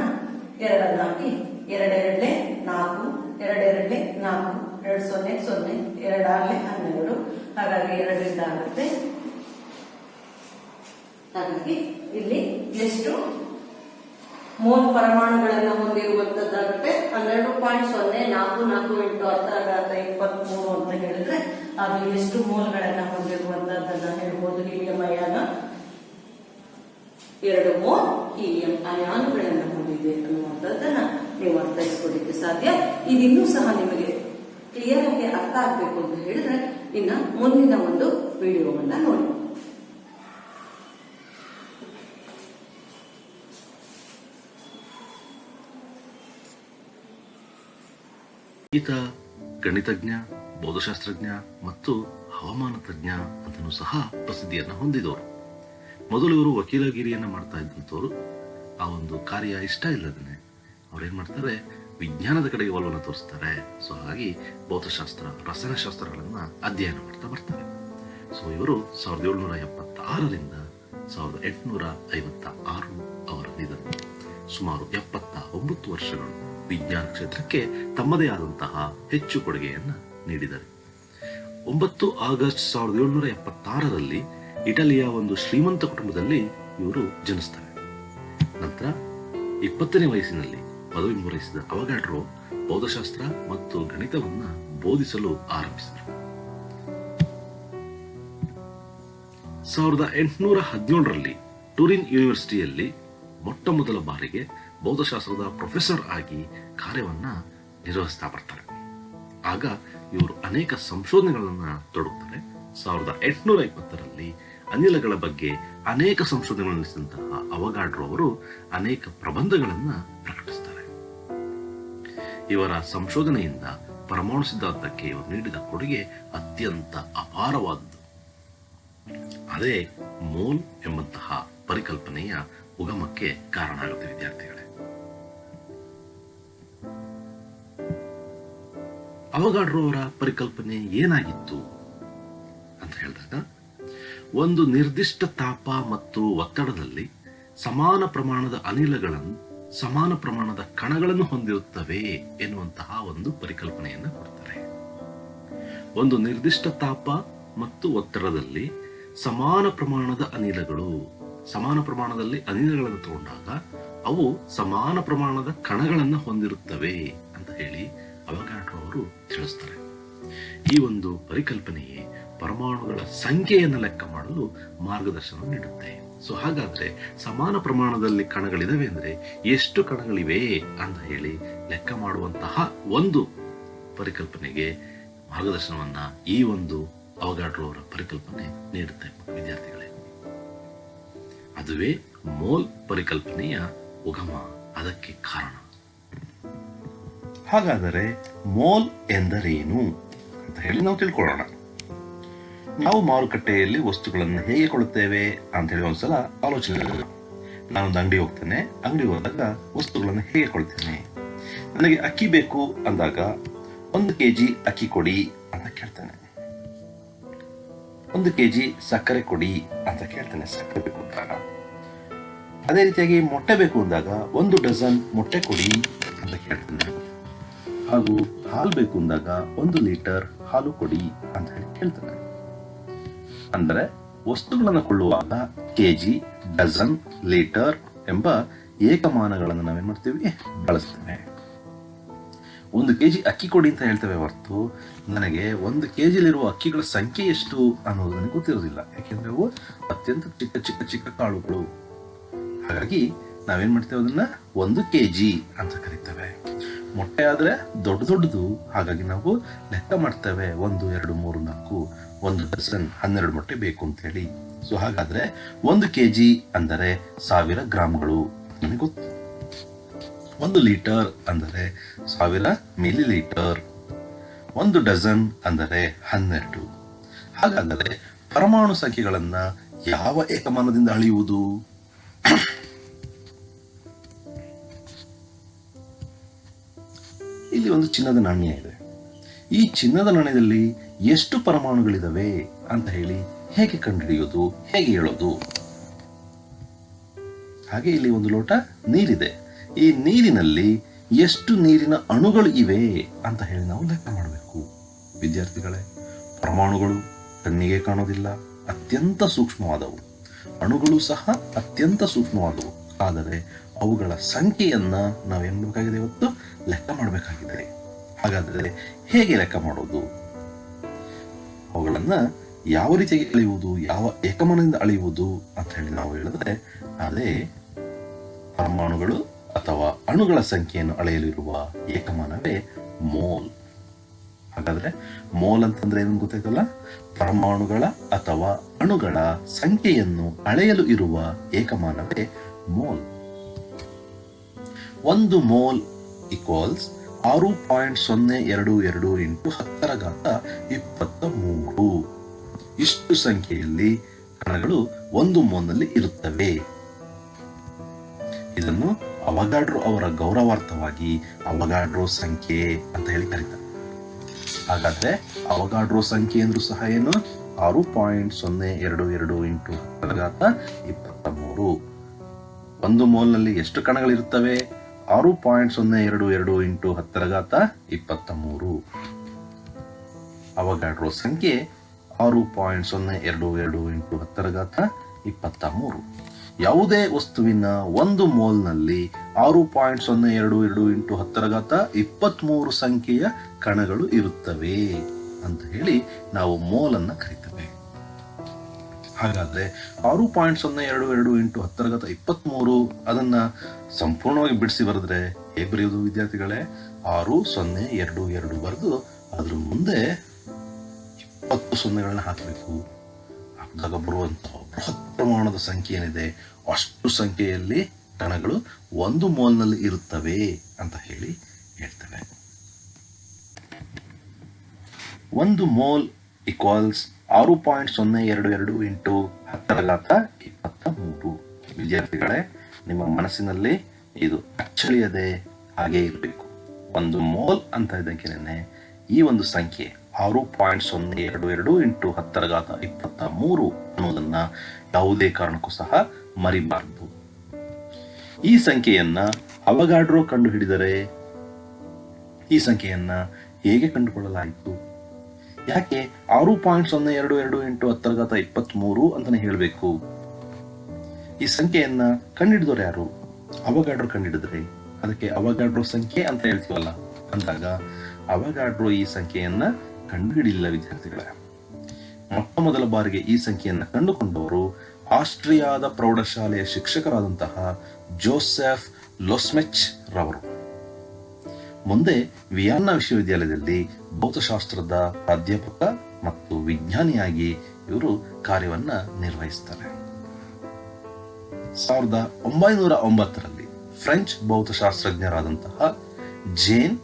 2 ಹಾಕಿ 2 2 4 2 2 4 2 0 0 2 6 12 ಹಾಗಾಗಿ 2ರಿಂದ ಆಗುತ್ತೆ. ಹಾಗಾಗಿ ಇಲ್ಲಿ ಎಷ್ಟು ಮೋಲ್ ಪರಮಾಣುಗಳನ್ನು ಹೊಂದಿರುವಂತದ್ದಾಗುತ್ತೆ? 12.044 ಇಂಟು 10⁻23 ಅಂತ ಹೇಳಿದ್ರೆ ಅದು ಎಷ್ಟು ಮೋಲ್ಗಳನ್ನ ಹೊಂದಿರುವಂತದ್ದನ್ನ ಹೇಳ್ಬೋದು. ಹೀಲಿಯಂ ಅಯಾನ 2 ಮೋಲ್ ಹೀಲಿಯಂ ಅಯಾನುಗಳನ್ನ ಹೊಂದಿದೆ ಅನ್ನುವಂಥದ್ದನ್ನ ನೀವು ಅರ್ಥೈಸ್ಕೊಳ್ಳಿಕ್ಕೆ ಸಾಧ್ಯ. ಇದಿನ್ನೂ ಸಹ ನಿಮಗೆ ಕ್ಲಿಯರ್ ಆಗಿ ಅರ್ಥ ಆಗ್ಬೇಕು ಅಂತ ಹೇಳಿದ್ರೆ ಇನ್ನ ಮುಂದಿನ ಒಂದು ವಿಡಿಯೋವನ್ನ ನೋಡಿ. ಈತ ಗಣಿತಜ್ಞ, ಭೌತಶಾಸ್ತ್ರಜ್ಞ ಮತ್ತು ಹವಾಮಾನ ತಜ್ಞ ಅಂತಲೂ ಸಹ ಪ್ರಸಿದ್ಧಿಯನ್ನ ಹೊಂದಿದವರು. ಮೊದಲು ಇವರು ವಕೀಲಗಿರಿಯನ್ನ ಮಾಡ್ತಾ ಇದ್ದಂಥವ್ರು. ಆ ಒಂದು ಕಾರ್ಯ ಇಷ್ಟ ಇಲ್ಲದೇನೆ ಅವ್ರೇನ್ ಮಾಡ್ತಾರೆ, ವಿಜ್ಞಾನದ ಕಡೆಗೆ ಒಲವನ್ನು ತೋರಿಸ್ತಾರೆ. ಸೊ ಹಾಗಾಗಿ ಭೌತಶಾಸ್ತ್ರ, ರಸಾಯನಶಾಸ್ತ್ರಗಳನ್ನ ಅಧ್ಯಯನ ಮಾಡ್ತಾ ಬರ್ತಾರೆ. ಸೊ ಇವರು 1776ರಿಂದ 1856 ಅವರ ನಿಧನ. ಸುಮಾರು 79 ವರ್ಷಗಳು ವಿಜ್ಞಾನ ಕ್ಷೇತ್ರಕ್ಕೆ ತಮ್ಮದೇ ಆದಂತಹ ಹೆಚ್ಚು ಕೊಡುಗೆಯನ್ನ ನೀಡಿದರು. 9 ಆಗಸ್ಟ್ 1776ರಲ್ಲಿ ಇಟಲಿಯ ಒಂದು ಶ್ರೀಮಂತ ಕುಟುಂಬದಲ್ಲಿ ಇವರು ಜನಿಸ್ತಾರೆ. ನಂತರ 20ನೇ ವಯಸ್ಸಿನಲ್ಲಿ ಪದವಿ ಪೂರೈಸಿದ ಅವಗಾಡ್ರೋ ಭೌತಶಾಸ್ತ್ರ ಮತ್ತು ಗಣಿತವನ್ನ ಬೋಧಿಸಲು ಆರಂಭಿಸಿದರು. 1817ರಲ್ಲಿ ಟುರಿನ್ ಯೂನಿವರ್ಸಿಟಿಯಲ್ಲಿ ಮೊಟ್ಟ ಮೊದಲ ಬಾರಿಗೆ ಭೌತಶಾಸ್ತ್ರದ ಪ್ರೊಫೆಸರ್ ಆಗಿ ಕಾರ್ಯವನ್ನ ನಿರ್ವಹಿಸ್ತಾ ಬರ್ತಾರೆ. ಆಗ ಇವರು ಅನೇಕ ಸಂಶೋಧನೆಗಳನ್ನ ತೊಡಗುತ್ತಾರೆ. 1820ರಲ್ಲಿ ಅನಿಲಗಳ ಬಗ್ಗೆ ಅನೇಕ ಸಂಶೋಧನೆಗಳನ್ನು ನಡೆಸಿದಂತಹ ಅವಗಾಡ್ರೋ ಅವರು ಅನೇಕ ಪ್ರಬಂಧಗಳನ್ನ ಪ್ರಕಟಿಸ್ತಾರೆ. ಇವರ ಸಂಶೋಧನೆಯಿಂದ ಪರಮಾಣು ಸಿದ್ಧಾಂತಕ್ಕೆ ಇವರು ನೀಡಿದ ಕೊಡುಗೆ ಅತ್ಯಂತ ಅಪಾರವಾದದ್ದು. ಅದೇ ಮೋಲ್ ಎಂಬಂತಹ ಪರಿಕಲ್ಪನೆಯ ಉಗಮಕ್ಕೆ ಕಾರಣ ಆಗುತ್ತೆ. ವಿದ್ಯಾರ್ಥಿಗಳೇ, ಅವಗಾಡ್ರೋ ಅವರ ಪರಿಕಲ್ಪನೆ ಏನಾಗಿತ್ತು ಅಂತ ಹೇಳಿದಾಗ, ಒಂದು ನಿರ್ದಿಷ್ಟ ತಾಪ ಮತ್ತು ಒತ್ತಡದಲ್ಲಿ ಸಮಾನ ಪ್ರಮಾಣದ ಅನಿಲಗಳನ್ನು, ಸಮಾನ ಪ್ರಮಾಣದ ಕಣಗಳನ್ನು ಹೊಂದಿರುತ್ತವೆ ಎನ್ನುವಂತಹ ಒಂದು ಪರಿಕಲ್ಪನೆಯನ್ನು ಕೊಡ್ತಾರೆ. ಒಂದು ನಿರ್ದಿಷ್ಟ ತಾಪ ಮತ್ತು ಒತ್ತಡದಲ್ಲಿ ಸಮಾನ ಪ್ರಮಾಣದ ಅನಿಲಗಳು, ಸಮಾನ ಪ್ರಮಾಣದಲ್ಲಿ ಅನಿಲಗಳನ್ನು ತಗೊಂಡಾಗ ಅವು ಸಮಾನ ಪ್ರಮಾಣದ ಕಣಗಳನ್ನು ಹೊಂದಿರುತ್ತವೆ ಅಂತ ಹೇಳಿ ಅವಗಾಡ್ರೋ ಅವರು ತಿಳಿಸ್ತಾರೆ. ಈ ಒಂದು ಪರಿಕಲ್ಪನೆಯೇ ಪರಮಾಣುಗಳ ಸಂಖ್ಯೆಯನ್ನು ಲೆಕ್ಕ ಮಾಡಲು ಮಾರ್ಗದರ್ಶನ ನೀಡುತ್ತೆ. ಸೊ ಹಾಗಾದ್ರೆ ಸಮಾನ ಪ್ರಮಾಣದಲ್ಲಿ ಕಣಗಳಿದಾವೆ ಅಂದ್ರೆ ಎಷ್ಟು ಕಣಗಳಿವೆ ಅಂತ ಹೇಳಿ ಲೆಕ್ಕ ಮಾಡುವಂತಹ ಒಂದು ಪರಿಕಲ್ಪನೆಗೆ ಮಾರ್ಗದರ್ಶನವನ್ನ ಈ ಒಂದು ಅವಗಾಡ್ರೋ ಅವರ ಪರಿಕಲ್ಪನೆ ನೀಡುತ್ತೆ ವಿದ್ಯಾರ್ಥಿಗಳೇ. ಅದುವೇ ಮೋಲ್ ಪರಿಕಲ್ಪನೆಯ ಉಗಮ, ಅದಕ್ಕೆ ಕಾರಣ. ಹಾಗಾದರೆ ಮೋಲ್ ಎಂದರೇನು ಅಂತ ಹೇಳಿ ನಾವು ತಿಳ್ಕೊಳ್ಳೋಣ. ನಾವು ಮಾರುಕಟ್ಟೆಯಲ್ಲಿ ವಸ್ತುಗಳನ್ನು ಹೇಗೆ ಕೊಳ್ಳುತ್ತೇವೆ ಅಂತ ಹೇಳಿ ಒಂದ್ಸಲ ಆಲೋಚನೆ ಮಾಡೋಣ. ನಾನೊಂದು ಅಂಗಡಿ ಹೋಗ್ತೇನೆ, ಅಂಗಡಿ ಹೋದಾಗ ವಸ್ತುಗಳನ್ನು ಹೇಗೆ ಕೊಳ್ತೇನೆ. ನನಗೆ ಅಕ್ಕಿ ಬೇಕು ಅಂದಾಗ 1 kg ಅಕ್ಕಿ ಕೊಡಿ ಅಂತ ಕೇಳ್ತೇನೆ. 1 kg ಸಕ್ಕರೆ ಕೊಡಿ ಅಂತ ಕೇಳ್ತೇನೆ, ಸಕ್ಕರೆ ಬೇಕು ಅಂದಾಗ. ಅದೇ ರೀತಿಯಾಗಿ ಮೊಟ್ಟೆ ಬೇಕು ಅಂದಾಗ 1 ಡಜನ್ ಮೊಟ್ಟೆ ಕೊಡಿ ಅಂತ ಕೇಳ್ತೇನೆ. ಹಾಗೂ ಹಾಲು ಬೇಕು ಅಂದಾಗ 1 ಲೀಟರ್ ಹಾಲು ಕೊಡಿ ಅಂತ ಹೇಳಿ ಕೇಳ್ತೇನೆ. ಅಂದರೆ ವಸ್ತುಗಳನ್ನು ಕೊಳ್ಳುವಾಗ ಕೆಜಿ, ಡಜನ್, ಲೀಟರ್ ಎಂಬ ಏಕಮಾನಗಳನ್ನು ನಾವೇನ್ ಮಾಡ್ತೀವಿ, ಬಳಸ್ತೇವೆ. 1 kg ಅಕ್ಕಿ ಕೊಡಿ ಅಂತ ಹೇಳ್ತೇವೆ ಹೊರತು ನನಗೆ 1 kgಲಿರುವ ಅಕ್ಕಿಗಳ ಸಂಖ್ಯೆ ಎಷ್ಟು ಅನ್ನೋದು ನನಗೆ ಗೊತ್ತಿರೋದಿಲ್ಲ. ಯಾಕೆಂದ್ರೆ ಅವು ಅತ್ಯಂತ ಚಿಕ್ಕ ಚಿಕ್ಕ ಚಿಕ್ಕ ಕಾಳುಗಳು. ಹಾಗಾಗಿ ನಾವೇನ್ ಮಾಡ್ತೇವೆ, ಅದನ್ನ 1 kg ಅಂತ ಕರಿತೇವೆ. ಮೊಟ್ಟೆ ಆದ್ರೆ ದೊಡ್ಡ ದೊಡ್ಡದು, ಹಾಗಾಗಿ ನಾವು ಲೆಕ್ಕ ಮಾಡ್ತೇವೆ 1, 2, 3, 4, 1 ಡಜನ್ 12 ಮೊಟ್ಟೆ ಬೇಕು ಅಂತ ಹೇಳಿ. ಸೊ ಹಾಗಾದ್ರೆ 1 kg ಅಂದರೆ 1000 ಗ್ರಾಮ್ಗಳು ನನಗೆ ಗೊತ್ತು. 1 ಲೀಟರ್ ಅಂದರೆ 1000 ಮಿಲಿ ಲೀಟರ್. 1 ಡಜನ್ ಅಂದರೆ 12. ಹಾಗಾದರೆ ಪರಮಾಣು ಸಂಖ್ಯೆಗಳನ್ನ ಯಾವ ಏಕಮಾನದಿಂದ ಅಳೆಯುವುದು? ಇಲ್ಲಿ ಒಂದು ಚಿನ್ನದ ನಾಣ್ಯ ಇದೆ. ಈ ಚಿನ್ನದ ನಾಣ್ಯದಲ್ಲಿ ಎಷ್ಟು ಪರಮಾಣುಗಳಿದಾವೆ ಅಂತ ಹೇಳಿ ಹೇಗೆ ಕಂಡುಹಿಡಿಯೋದು, ಹೇಗೆ ಹೇಳೋದು? ಹಾಗೆ ಇಲ್ಲಿ ಒಂದು ಲೋಟ ನೀರಿದೆ. ಈ ನೀರಿನಲ್ಲಿ ಎಷ್ಟು ನೀರಿನ ಅಣುಗಳು ಇವೆ ಅಂತ ಹೇಳಿ ನಾವು ಲೆಕ್ಕ ಮಾಡಬೇಕು. ವಿದ್ಯಾರ್ಥಿಗಳೇ, ಪರಮಾಣುಗಳು ಕಣ್ಣಿಗೆ ಕಾಣೋದಿಲ್ಲ, ಅತ್ಯಂತ ಸೂಕ್ಷ್ಮವಾದವು. ಅಣುಗಳು ಸಹ ಅತ್ಯಂತ ಸೂಕ್ಷ್ಮವಾದವು. ಆದರೆ ಅವುಗಳ ಸಂಖ್ಯೆಯನ್ನ ನಾವೇನ್ ಮಾಡಬೇಕಾಗಿದೆ, ಇವತ್ತು ಲೆಕ್ಕ ಮಾಡಬೇಕಾಗಿದೆ. ಹಾಗಾದರೆ ಹೇಗೆ ಲೆಕ್ಕ ಮಾಡೋದು? ಅವುಗಳನ್ನ ಯಾವ ರೀತಿಯಾಗಿ ಅಳೆಯುವುದು, ಯಾವ ಏಕಮಾನದಿಂದ ಅಳೆಯುವುದು ಅಂತ ಹೇಳಿ ನಾವು ಹೇಳಿದ್ರೆ ಅದೇ ಪರಮಾಣುಗಳು ಅಥವಾ ಅಣುಗಳ ಸಂಖ್ಯೆಯನ್ನು ಅಳೆಯಲಿರುವ ಏಕಮಾನವೇ ಮೋಲ್. ಹಾಗಾದ್ರೆ ಮೋಲ್ ಅಂತಂದ್ರೆ ಏನು ಗೊತ್ತಾಯ್ತಲ್ಲ? ಪರಮಾಣುಗಳ ಅಥವಾ ಅಣುಗಳ ಸಂಖ್ಯೆಯನ್ನು ಅಳೆಯಲು ಇರುವ ಏಕಮಾನವೇ ಮೋಲ್. 1 mole equals 6.022 into 10⁻23. ಇಷ್ಟು ಸಂಖ್ಯೆಯಲ್ಲಿ ಕಣಗಳು 1 ಮೋಲ್ನಲ್ಲಿ ಇರುತ್ತವೆ. ಇದನ್ನು ಅವಗಾಡ್ರೋ ಅವರ ಗೌರವಾರ್ಥವಾಗಿ ಅವಗಾಡ್ರೋ ಸಂಖ್ಯೆ ಅಂತ ಹೇಳಿ ಕರೀತಾರೆ. ಹಾಗಾದ್ರೆ ಅವಗಾಡ್ರೋ ಸಂಖ್ಯೆ ಅಂದ್ರೂ ಸಹ ಏನು? 6.022 ಇಂಟು 10⁻23. 1 ಮೋಲ್ನಲ್ಲಿ ಎಷ್ಟು ಕಣಗಳಿರುತ್ತವೆ? 6.022 ಇಂಟು 10⁻23. ಅವಗಾಡ್ರೋ ಸಂಖ್ಯೆ 6.022 ಇಂಟು 10⁻23. ಯಾವುದೇ ವಸ್ತುವಿನ 1 ಮೋಲ್ನಲ್ಲಿ 6.022 ಇಂಟು 10⁻23 ಸಂಖ್ಯೆಯ ಕಣಗಳು ಇರುತ್ತವೆ ಅಂತ ಹೇಳಿ ನಾವು ಮೋಲ್ ಅನ್ನ ಕರಿತೇವೆ. ಹಾಗಾದ್ರೆ 6.022 ಇಂಟು 10⁻23 ಅದನ್ನ ಸಂಪೂರ್ಣವಾಗಿ ಬಿಡಿಸಿ ಬರೆದ್ರೆ ಹೇಗೆ ಬರೆಯುವುದು ವಿದ್ಯಾರ್ಥಿಗಳೇ? 6022 ಬರೆದು ಅದ್ರ ಮುಂದೆ 20 ಸೊನ್ನೆಗಳನ್ನ ಹಾಕಬೇಕು. ಹಾಕಿದಾಗ ಬರುವಂತಹ ಬೃಹತ್ ಪ್ರಮಾಣದ ಸಂಖ್ಯೆ ಏನಿದೆ ಅಷ್ಟು ಸಂಖ್ಯೆಯಲ್ಲಿ ಕಣಗಳು 1 ಮೋಲ್ನಲ್ಲಿ ಇರುತ್ತವೆ ಅಂತ ಹೇಳಿ ಹೇಳ್ತೇವೆ. 1 ಮೋಲ್ ಈಕ್ವಲ್ಸ್ 6.022 ಇಂಟು 10⁻23. ವಿದ್ಯಾರ್ಥಿಗಳೇ, ನಿಮ್ಮ ಮನಸ್ಸಿನಲ್ಲಿ ಇದು ಅಚ್ಚಳಿಯದೆ ಹಾಗೆ ಇರಬೇಕು. 1 ಮೋಲ್ ಅಂತ ಇದ್ದಕ್ಕೆನೆ ಈ ಒಂದು ಸಂಖ್ಯೆ 6.022 ಇಂಟು 10⁻23 ಅನ್ನೋದನ್ನ ಯಾವುದೇ ಕಾರಣಕ್ಕೂ ಸಹ ಮರಿಬಾರದು. ಈ ಸಂಖ್ಯೆಯನ್ನ ಅವಗಾಡ್ರೋ ಕಂಡು ಹಿಡಿದರೆ ಈ ಸಂಖ್ಯೆಯನ್ನ ಹೇಗೆ ಕಂಡುಕೊಳ್ಳಲಾಯಿತು? ಯಾಕೆ 6.022 ಇಂಟು 10⁻23 ಅಂತಾನೆ ಹೇಳಬೇಕು? ಈ ಸಂಖ್ಯೆಯನ್ನ ಕಂಡುಹಿಡಿದವರು ಯಾರು? ಅವಗಾಡ್ರೋ ಕಂಡುಹಿಡಿದ್ರೆ ಅದಕ್ಕೆ ಅವಗಾಡ್ರೋ ಸಂಖ್ಯೆ ಅಂತ ಹೇಳ್ತೀವಲ್ಲ, ಅಂದಾಗ ಅವಗಾಡ್ರೋ ಈ ಸಂಖ್ಯೆಯನ್ನ ಕಂಡುಹಿಡಿಲಿಲ್ಲ ವಿದ್ಯಾರ್ಥಿಗಳೇ. ಮೊಟ್ಟ ಮೊದಲ ಬಾರಿಗೆ ಈ ಸಂಖ್ಯೆಯನ್ನು ಕಂಡುಕೊಂಡವರು ಆಸ್ಟ್ರಿಯಾದ ಪ್ರೌಢಶಾಲೆಯ ಶಿಕ್ಷಕರಾದಂತಹ ಜೋಸೆಫ್ ಲೋಸ್ಮೆಚ್ ರವರು. ಮುಂದೆ ವಿಯೆನ್ನಾ ವಿಶ್ವವಿದ್ಯಾಲಯದಲ್ಲಿ ಭೌತಶಾಸ್ತ್ರದ ಪ್ರಾಧ್ಯಾಪಕ ಮತ್ತು ವಿಜ್ಞಾನಿಯಾಗಿ ಇವರು ಕಾರ್ಯವನ್ನ ನಿರ್ವಹಿಸ್ತಾರೆ. 1909ರಲ್ಲಿ ಫ್ರೆಂಚ್ ಭೌತಶಾಸ್ತ್ರಜ್ಞರಾದಂತಹ ಜೇನ್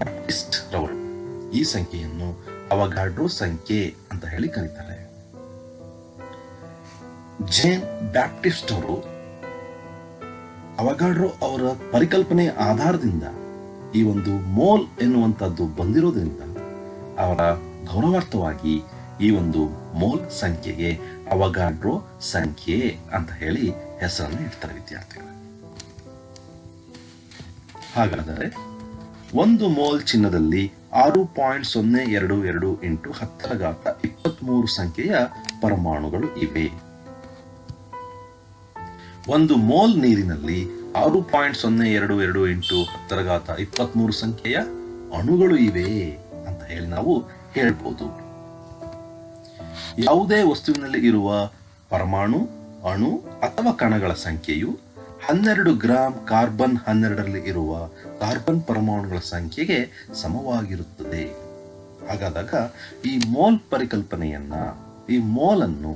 ಬ್ಯಾಪ್ಟಿಸ್ಟ್ ರವರು ಈ ಸಂಖ್ಯೆಯನ್ನು ಅವಗಾಡ್ರೋ ಸಂಖ್ಯೆ ಅಂತ ಹೇಳಿ ಕರೀತಾರೆ. ಜೇನ್ ಬ್ಯಾಪ್ಟಿಸ್ಟ್ ಅವರು ಅವಗಾಡ್ರೋ ಅವರ ಪರಿಕಲ್ಪನೆಯ ಆಧಾರದಿಂದ ಈ ಒಂದು ಮೋಲ್ ಎನ್ನುವಂತದ್ದು ಬಂದಿರೋದ್ರಿಂದ ಅವರ ಗೌರವಾರ್ಥವಾಗಿ ಈ ಒಂದು ಮೋಲ್ ಸಂಖ್ಯೆಗೆ ಅವಗಾಡ್ರೋ ಸಂಖ್ಯೆ ಅಂತ ಹೇಳಿ ಹೆಸರನ್ನು ಇಡ್ತಾರೆ ವಿದ್ಯಾರ್ಥಿಗಳು. ಹಾಗಾದರೆ 1 ಮೋಲ್ ಚಿನ್ನದಲ್ಲಿ 6.022 ಇಂಟು 1023 ಸಂಖ್ಯೆಯ ಪರಮಾಣುಗಳು ಇವೆ. 1 ಮೋಲ್ ನೀರಿನಲ್ಲಿ 6.022 ಇಂಟು 1023 ಸಂಖ್ಯೆಯ ಅಣುಗಳು ಇವೆ ಅಂತ ಹೇಳಿ ನಾವು ಹೇಳ್ಬೋದು. ಯಾವುದೇ ವಸ್ತುವಿನಲ್ಲಿ ಇರುವ ಪರಮಾಣು, ಅಣು ಅಥವಾ ಕಣಗಳ ಸಂಖ್ಯೆಯು 12 ಗ್ರಾಂ ಕಾರ್ಬನ್ 12ರಲ್ಲಿ ಇರುವ ಕಾರ್ಬನ್ ಪರಮಾಣುಗಳ ಸಂಖ್ಯೆಗೆ ಸಮವಾಗಿರುತ್ತದೆ. ಹಾಗಾದಾಗ ಈ ಮೋಲ್ ಪರಿಕಲ್ಪನೆಯನ್ನ, ಈ ಮೋಲ್ ಅನ್ನು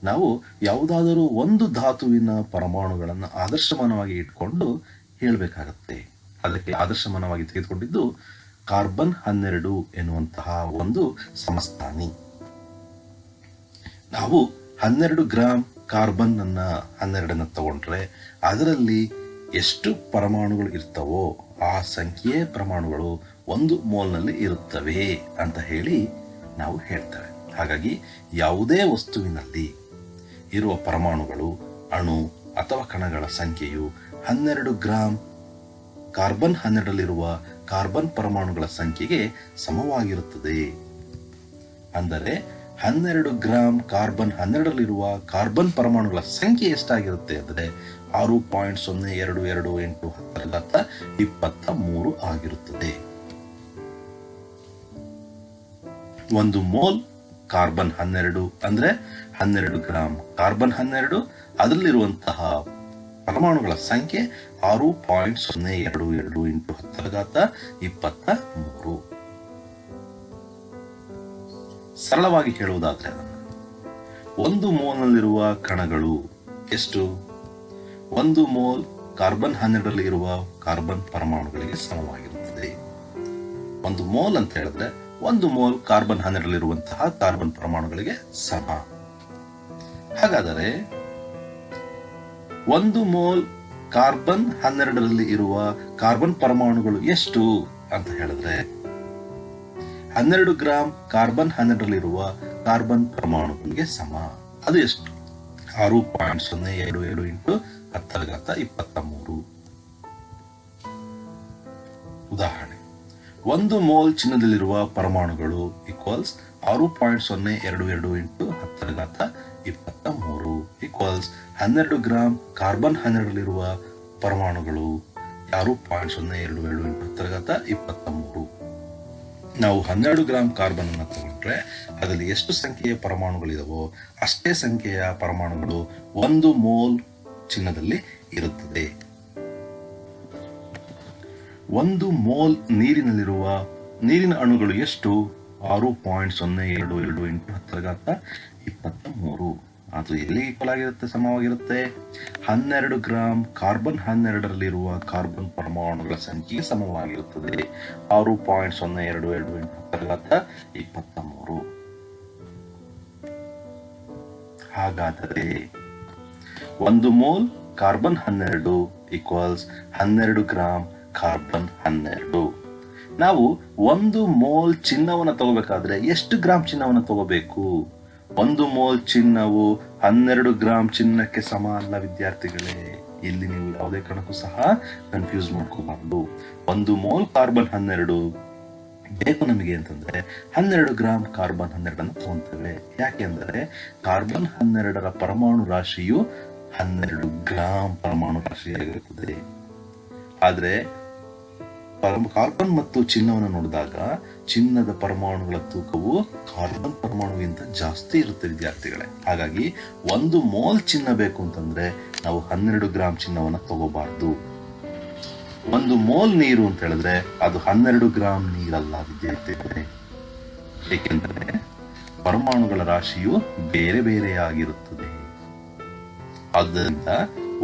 ನಾವು ಯಾವುದಾದರೂ ಒಂದು ಧಾತುವಿನ ಪರಮಾಣುಗಳನ್ನು ಆದರ್ಶಮಾನವಾಗಿ ಇಟ್ಕೊಂಡು ಹೇಳಬೇಕಾಗತ್ತೆ. ಅದಕ್ಕೆ ಆದರ್ಶಮಾನವಾಗಿ ತೆಗೆದುಕೊಂಡಿದ್ದು ಕಾರ್ಬನ್ 12 ಎನ್ನುವಂತಹ ಒಂದು ಸಮಸ್ಥಾನಿ. ನಾವು 12 ಗ್ರಾಂ ಕಾರ್ಬನ್ 12 ತಗೊಂಡ್ರೆ ಅದರಲ್ಲಿ ಎಷ್ಟು ಪರಮಾಣುಗಳು ಇರ್ತವೋ ಆ ಸಂಖ್ಯೆಯ ಪರಮಾಣುಗಳು 1 ಮೋಲ್ನಲ್ಲಿ ಇರುತ್ತವೆ ಅಂತ ಹೇಳಿ ನಾವು ಹೇಳ್ತೇವೆ. ಹಾಗಾಗಿ ಯಾವುದೇ ವಸ್ತುವಿನಲ್ಲಿ ಇರುವ ಪರಮಾಣುಗಳು, ಅಣು ಅಥವಾ ಕಣಗಳ ಸಂಖ್ಯೆಯು 12 ಗ್ರಾಂ ಕಾರ್ಬನ್ 12ರಲ್ಲಿರುವ ಕಾರ್ಬನ್ ಪರಮಾಣುಗಳ ಸಂಖ್ಯೆಗೆ ಸಮವಾಗಿರುತ್ತದೆ. ಅಂದರೆ 12 ಗ್ರಾಂ ಕಾರ್ಬನ್ 12ರಲ್ಲಿರುವ ಕಾರ್ಬನ್ ಪರಮಾಣುಗಳ ಸಂಖ್ಯೆ ಎಷ್ಟಾಗಿರುತ್ತೆ ಅಂದರೆ 6.022 ಇಂಟು 1023 ಆಗಿರುತ್ತದೆ. 1 ಮೋಲ್ ಕಾರ್ಬನ್ 12 ಅಂದ್ರೆ 12 ಗ್ರಾಂ ಕಾರ್ಬನ್ 12, ಅದರಲ್ಲಿರುವಂತಹ ಪರಮಾಣುಗಳ ಸಂಖ್ಯೆ 6.022 ಇಂಟು 1023. ಸರಳವಾಗಿ ಹೇಳುವುದಾದ್ರೆ 1 ಮೋಲ್ನಲ್ಲಿರುವ ಕಣಗಳು ಎಷ್ಟು? 1 ಮೋಲ್ ಕಾರ್ಬನ್ 12ರಲ್ಲಿ ಇರುವ ಕಾರ್ಬನ್ ಪರಮಾಣುಗಳಿಗೆ ಸಮವಾಗಿರುತ್ತದೆ. 1 ಮೋಲ್ ಅಂತ ಹೇಳಿದ್ರೆ 1 ಮೋಲ್ ಕಾರ್ಬನ್ 12ರಲ್ಲಿರುವಂತಹ ಕಾರ್ಬನ್ ಪರಮಾಣುಗಳಿಗೆ ಸಮ. ಹಾಗಾದರೆ 1 ಮೋಲ್ ಕಾರ್ಬನ್ 12ರಲ್ಲಿ ಇರುವ ಕಾರ್ಬನ್ ಪರಮಾಣುಗಳು ಎಷ್ಟು ಅಂತ ಹೇಳಿದ್ರೆ 12 ಗ್ರಾಂ ಕಾರ್ಬನ್ 12ರಲ್ಲಿರುವ ಕಾರ್ಬನ್ ಪರಮಾಣುಗಳಿಗೆ ಸಮ. ಅದು ಎಷ್ಟು? 6.022 ಇಂಟು 1023. ಉದಾಹರಣೆ, 1 ಮೋಲ್ ಚಿನ್ನದಲ್ಲಿರುವ ಪರಮಾಣುಗಳು equals 6.022 into 1023 equals 12 gram carbon 12ರಲ್ಲಿರುವ ಪರಮಾಣುಗಳು 6.022 ಇಂಟು 1023. ನಾವು 12 ಗ್ರಾಂ ಕಾರ್ಬನ್ ಅನ್ನು ತಗೊಂಡ್ರೆ ಅದರಲ್ಲಿ ಎಷ್ಟು ಸಂಖ್ಯೆಯ ಪರಮಾಣುಗಳಿದಾವೋ ಅಷ್ಟೇ ಸಂಖ್ಯೆಯ ಪರಮಾಣುಗಳು 1 ಮೋಲ್ ಚಿನ್ನದಲ್ಲಿ ಇರುತ್ತದೆ. 1 ಮೋಲ್ ನೀರಿನ ಅಣುಗಳು ಎಷ್ಟು? 6.022 ಇಂಟು 1023. ಅದು ಎಲ್ಲಿ ಈಕ್ವಲ್ ಆಗಿರುತ್ತೆ, ಸಮವಾಗಿರುತ್ತೆ? 12 ಗ್ರಾಂ ಕಾರ್ಬನ್ 12ರಲ್ಲಿರುವ ಕಾರ್ಬನ್ ಪರಮಾಣುಗಳ ಸಂಖ್ಯೆಗೆ ಸಮವಾಗಿರುತ್ತದೆ. 6.022 ಇಂಟು 1023. ಹಾಗಾದರೆ 1 mole carbon 12 equals 12 gram carbon 12. ನಾವು 1 ಮೋಲ್ ಚಿನ್ನವನ್ನು ತಗೋಬೇಕಾದ್ರೆ ಎಷ್ಟು ಗ್ರಾಂ ಚಿನ್ನವನ್ನು ತಗೋಬೇಕು? 1 ಮೋಲ್ ಚಿನ್ನವು 12 ಗ್ರಾಂ ಚಿನ್ನಕ್ಕೆ ಸಮ ಅಲ್ಲ ವಿದ್ಯಾರ್ಥಿಗಳೇ. ಇಲ್ಲಿ ನೀವು ಯಾವುದೇ ಕಾರಣಕ್ಕೂ ಸಹ ಕನ್ಫ್ಯೂಸ್ ಮಾಡ್ಕೋಬಾರ್ದು. 1 ಮೋಲ್ ಕಾರ್ಬನ್ 12 ಬೇಕು ನಮಗೆ ಅಂತಂದ್ರೆ 12 ಗ್ರಾಂ ಕಾರ್ಬನ್ 12 ತಗೊಂತೇವೆ. ಯಾಕೆಂದ್ರೆ ಕಾರ್ಬನ್ 12ರ ಪರಮಾಣು ರಾಶಿಯು 12 ಗ್ರಾಂ ಪರಮಾಣು ರಾಶಿಯಾಗಿರುತ್ತದೆ. ಆದ್ರೆ ಕಾರ್ಬನ್ ಮತ್ತು ಚಿನ್ನವನ್ನು ನೋಡಿದಾಗ ಚಿನ್ನದ ಪರಮಾಣುಗಳ ತೂಕವು ಕಾರ್ಬನ್ ಪರಮಾಣುವಿಗಿಂತ ಜಾಸ್ತಿ ಇರುತ್ತೆ ವಿದ್ಯಾರ್ಥಿಗಳೇ. ಹಾಗಾಗಿ 1 ಮೋಲ್ ಚಿನ್ನ ಬೇಕು ಅಂತಂದ್ರೆ ನಾವು 12 ಗ್ರಾಂ ಚಿನ್ನವನ್ನು ತಗೋಬಾರ್ದು. 1 ಮೋಲ್ ನೀರು ಅಂತ ಹೇಳಿದ್ರೆ ಅದು 12 ಗ್ರಾಂ ನೀರಲ್ಲ ವಿದ್ಯಾರ್ಥಿಗಳೇ, ಏಕೆಂದರೆ ಪರಮಾಣುಗಳ ರಾಶಿಯು ಬೇರೆ ಬೇರೆಯಾಗಿರುತ್ತದೆ. ಆದ್ದರಿಂದ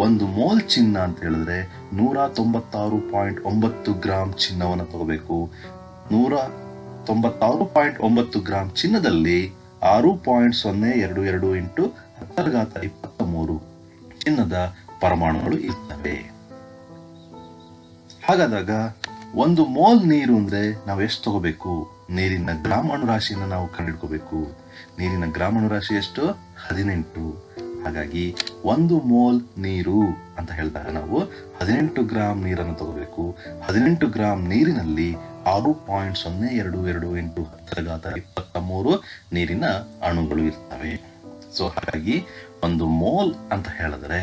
1 ಮೋಲ್ ಚಿನ್ನ ಅಂತ ಹೇಳಿದ್ರೆ 196.9 ಗ್ರಾಂ ಚಿನ್ನವನ್ನು ತಗೋಬೇಕು. 196.9 ಗ್ರಾಂ ಚಿನ್ನದಲ್ಲಿ 6.022 ಇಂಟು 1023 ಚಿನ್ನದ ಪರಮಾಣುಗಳು ಇರ್ತವೆ. ಹಾಗಾದಾಗ 1 ಮೋಲ್ ನೀರು ಅಂದ್ರೆ ನಾವು ಎಷ್ಟು ತಗೋಬೇಕು? ನೀರಿನ ಗ್ರಾಮಾಣು ರಾಶಿಯನ್ನು ನಾವು ಕಂಡುಹಿಡ್ಕೋಬೇಕು. ನೀರಿನ ಗ್ರಾಮಾಣು ರಾಶಿ ಎಷ್ಟು? 18. ಹಾಗಾಗಿ 1 ಮೋಲ್ ನೀರು ಅಂತ ಹೇಳಿದಾಗ ನಾವು 18 ಗ್ರಾಂ ನೀರನ್ನು ತಗೋಬೇಕು. 18 ಗ್ರಾಂ ನೀರಿನಲ್ಲಿ 6.022 ಇಂಟು 1023 ನೀರಿನ ಅಣುಗಳು ಇರ್ತವೆ. ಸೊ ಹಾಗಾಗಿ 1 ಮೋಲ್ ಅಂತ ಹೇಳಿದ್ರೆ